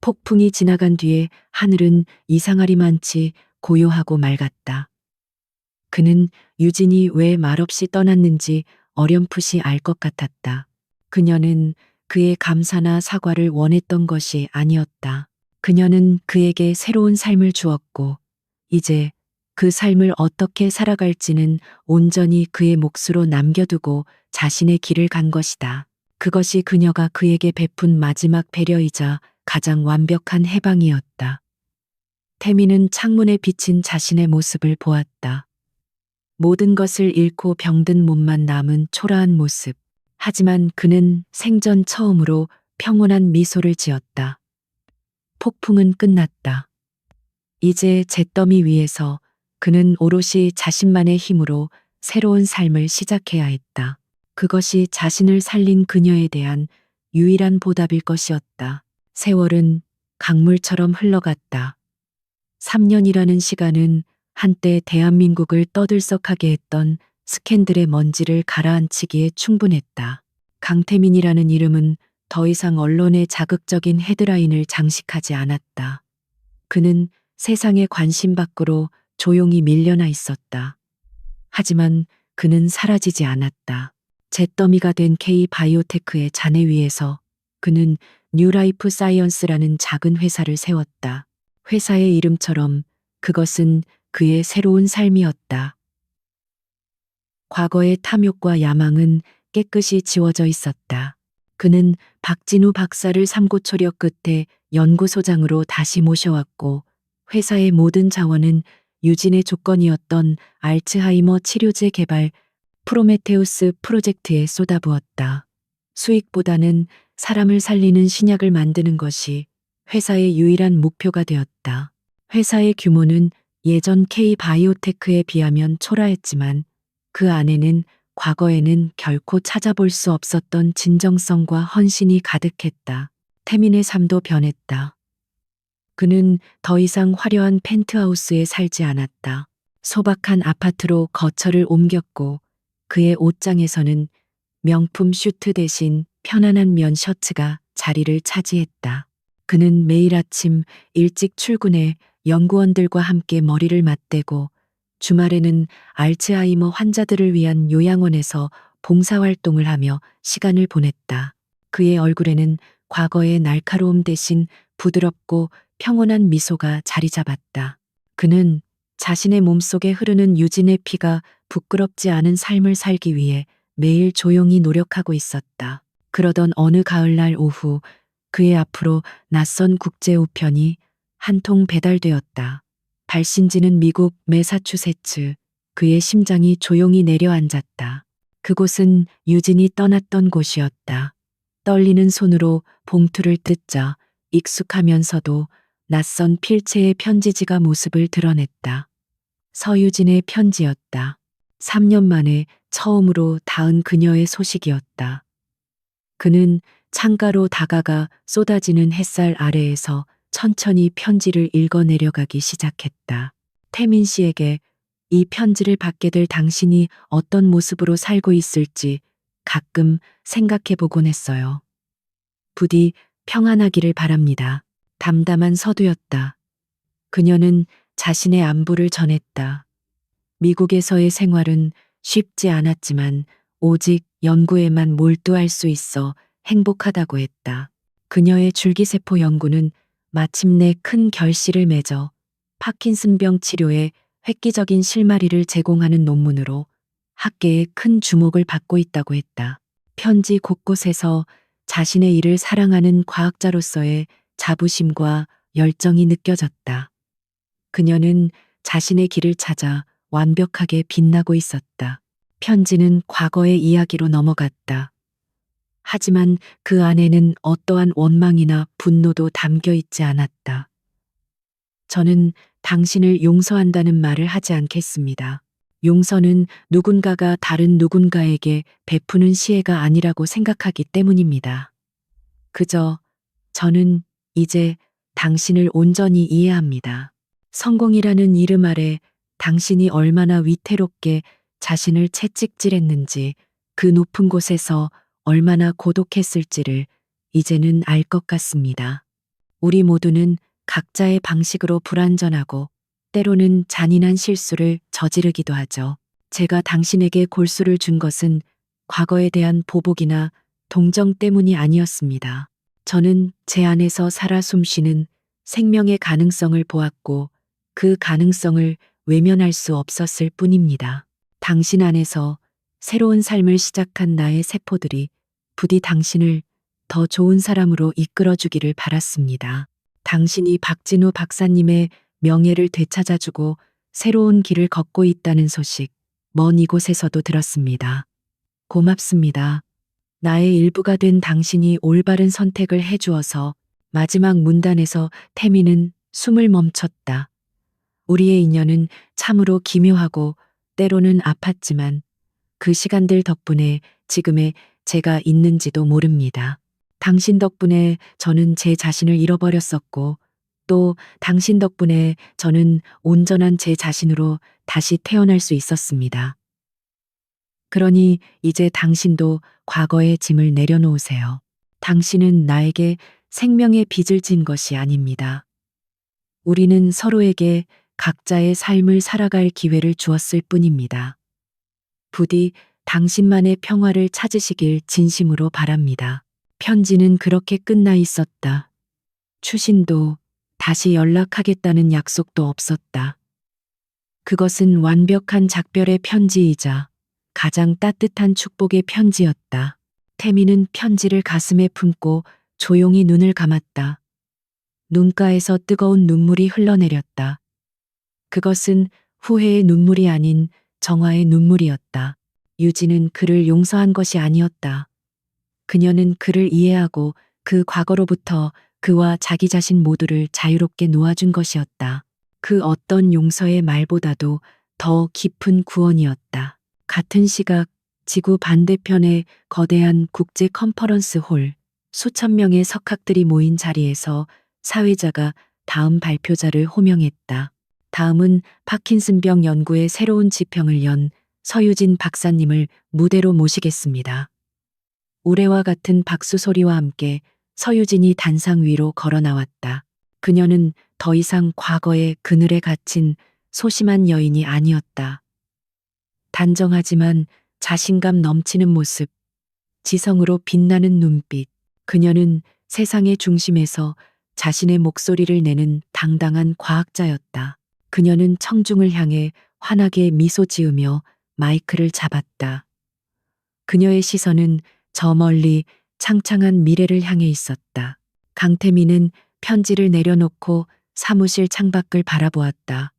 폭풍이 지나간 뒤에 하늘은 이상하리만치 고요하고 맑았다. 그는 유진이 왜 말없이 떠났는지 어렴풋이 알 것 같았다. 그녀는 그의 감사나 사과를 원했던 것이 아니었다. 그녀는 그에게 새로운 삶을 주었고 이제 그 삶을 어떻게 살아갈지는 온전히 그의 몫으로 남겨두고 자신의 길을 간 것이다. 그것이 그녀가 그에게 베푼 마지막 배려이자 가장 완벽한 해방이었다. 태민은 창문에 비친 자신의 모습을 보았다. 모든 것을 잃고 병든 몸만 남은 초라한 모습. 하지만 그는 생전 처음으로 평온한 미소를 지었다. 폭풍은 끝났다. 이제 잿더미 위에서 그는 오롯이 자신만의 힘으로 새로운 삶을 시작해야 했다. 그것이 자신을 살린 그녀에 대한 유일한 보답일 것이었다. 세월은 강물처럼 흘러갔다. 3년이라는 시간은 한때 대한민국을 떠들썩하게 했던 스캔들의 먼지를 가라앉히기에 충분했다. 강태민이라는 이름은 더 이상 언론의 자극적인 헤드라인을 장식하지 않았다. 그는 세상의 관심 밖으로 조용히 밀려나 있었다. 하지만 그는 사라지지 않았다. 잿더미가 된 K-바이오테크의 잔해 위에서 그는 뉴라이프 사이언스라는 작은 회사를 세웠다. 회사의 이름처럼 그것은 그의 새로운 삶이었다. 과거의 탐욕과 야망은 깨끗이 지워져 있었다. 그는 박진우 박사를 삼고초려 끝에 연구소장으로 다시 모셔왔고 회사의 모든 자원은 유진의 조건이었던 알츠하이머 치료제 개발 프로메테우스 프로젝트에 쏟아부었다. 수익보다는 사람을 살리는 신약을 만드는 것이 회사의 유일한 목표가 되었다. 회사의 규모는 예전 K-바이오테크에 비하면 초라했지만 그 안에는 과거에는 결코 찾아볼 수 없었던 진정성과 헌신이 가득했다. 태민의 삶도 변했다. 그는 더 이상 화려한 펜트하우스에 살지 않았다. 소박한 아파트로 거처를 옮겼고 그의 옷장에서는 명품 슈트 대신 편안한 면 셔츠가 자리를 차지했다. 그는 매일 아침 일찍 출근해 연구원들과 함께 머리를 맞대고 주말에는 알츠하이머 환자들을 위한 요양원에서 봉사활동을 하며 시간을 보냈다. 그의 얼굴에는 과거의 날카로움 대신 부드럽고 평온한 미소가 자리 잡았다. 그는 자신의 몸속에 흐르는 유진의 피가 부끄럽지 않은 삶을 살기 위해 매일 조용히 노력하고 있었다. 그러던 어느 가을날 오후 그의 앞으로 낯선 국제 우편이 한 통 배달되었다. 발신지는 미국 매사추세츠. 그의 심장이 조용히 내려앉았다. 그곳은 유진이 떠났던 곳이었다. 떨리는 손으로 봉투를 뜯자 익숙하면서도 낯선 필체의 편지지가 모습을 드러냈다. 서유진의 편지였다. 3년 만에 처음으로 닿은 그녀의 소식이었다. 그는 창가로 다가가 쏟아지는 햇살 아래에서 천천히 편지를 읽어 내려가기 시작했다. 태민 씨에게 이 편지를 받게 될 당신이 어떤 모습으로 살고 있을지 가끔 생각해 보곤 했어요. 부디 평안하기를 바랍니다. 담담한 서두였다. 그녀는 자신의 안부를 전했다. 미국에서의 생활은 쉽지 않았지만 오직 연구에만 몰두할 수 있어 행복하다고 했다. 그녀의 줄기세포 연구는 마침내 큰 결실을 맺어 파킨슨병 치료에 획기적인 실마리를 제공하는 논문으로 학계의 큰 주목을 받고 있다고 했다. 편지 곳곳에서 자신의 일을 사랑하는 과학자로서의 자부심과 열정이 느껴졌다. 그녀는 자신의 길을 찾아 완벽하게 빛나고 있었다. 편지는 과거의 이야기로 넘어갔다. 하지만 그 안에는 어떠한 원망이나 분노도 담겨 있지 않았다. 저는 당신을 용서한다는 말을 하지 않겠습니다. 용서는 누군가가 다른 누군가에게 베푸는 시혜가 아니라고 생각하기 때문입니다. 그저 저는 이제 당신을 온전히 이해합니다. 성공이라는 이름 아래 당신이 얼마나 위태롭게 자신을 채찍질했는지, 그 높은 곳에서 얼마나 고독했을지를 이제는 알 것 같습니다. 우리 모두는 각자의 방식으로 불완전하고 때로는 잔인한 실수를 저지르기도 하죠. 제가 당신에게 골수를 준 것은 과거에 대한 보복이나 동정 때문이 아니었습니다. 저는 제 안에서 살아 숨쉬는 생명의 가능성을 보았고 그 가능성을 외면할 수 없었을 뿐입니다. 당신 안에서 새로운 삶을 시작한 나의 세포들이 부디 당신을 더 좋은 사람으로 이끌어주기를 바랐습니다. 당신이 박진우 박사님의 명예를 되찾아주고 새로운 길을 걷고 있다는 소식, 먼 이곳에서도 들었습니다. 고맙습니다. 나의 일부가 된 당신이 올바른 선택을 해주어서. 마지막 문단에서 태미는 숨을 멈췄다. 우리의 인연은 참으로 기묘하고 때로는 아팠지만 그 시간들 덕분에 지금의 제가 있는지도 모릅니다. 당신 덕분에 저는 제 자신을 잃어버렸었고 또 당신 덕분에 저는 온전한 제 자신으로 다시 태어날 수 있었습니다. 그러니 이제 당신도 과거의 짐을 내려놓으세요. 당신은 나에게 생명의 빚을 진 것이 아닙니다. 우리는 서로에게 각자의 삶을 살아갈 기회를 주었을 뿐입니다. 부디 당신만의 평화를 찾으시길 진심으로 바랍니다. 편지는 그렇게 끝나 있었다. 추신도 다시 연락하겠다는 약속도 없었다. 그것은 완벽한 작별의 편지이자 가장 따뜻한 축복의 편지였다. 태미는 편지를 가슴에 품고 조용히 눈을 감았다. 눈가에서 뜨거운 눈물이 흘러내렸다. 그것은 후회의 눈물이 아닌 정화의 눈물이었다. 유진은 그를 용서한 것이 아니었다. 그녀는 그를 이해하고 그 과거로부터 그와 자기 자신 모두를 자유롭게 놓아준 것이었다. 그 어떤 용서의 말보다도 더 깊은 구원이었다. 같은 시각 지구 반대편의 거대한 국제 컨퍼런스 홀, 수천 명의 석학들이 모인 자리에서 사회자가 다음 발표자를 호명했다. 다음은 파킨슨병 연구의 새로운 지평을 연 서유진 박사님을 무대로 모시겠습니다. 우레와 같은 박수 소리와 함께 서유진이 단상 위로 걸어 나왔다. 그녀는 더 이상 과거의 그늘에 갇힌 소심한 여인이 아니었다. 단정하지만 자신감 넘치는 모습, 지성으로 빛나는 눈빛, 그녀는 세상의 중심에서 자신의 목소리를 내는 당당한 과학자였다. 그녀는 청중을 향해 환하게 미소 지으며 마이크를 잡았다. 그녀의 시선은 저 멀리 창창한 미래를 향해 있었다. 강태민은 편지를 내려놓고 사무실 창밖을 바라보았다.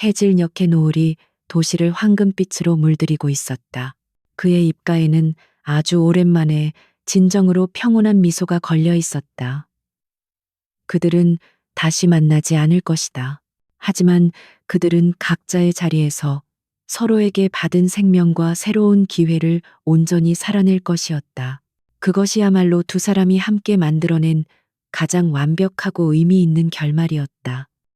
해질녘의 노을이 도시를 황금빛으로 물들이고 있었다. 그의 입가에는 아주 오랜만에 진정으로 평온한 미소가 걸려 있었다. 그들은 다시 만나지 않을 것이다. 하지만 그들은 각자의 자리에서 서로에게 받은 생명과 새로운 기회를 온전히 살아낼 것이었다. 그것이야말로 두 사람이 함께 만들어낸 가장 완벽하고 의미 있는 결말이었다.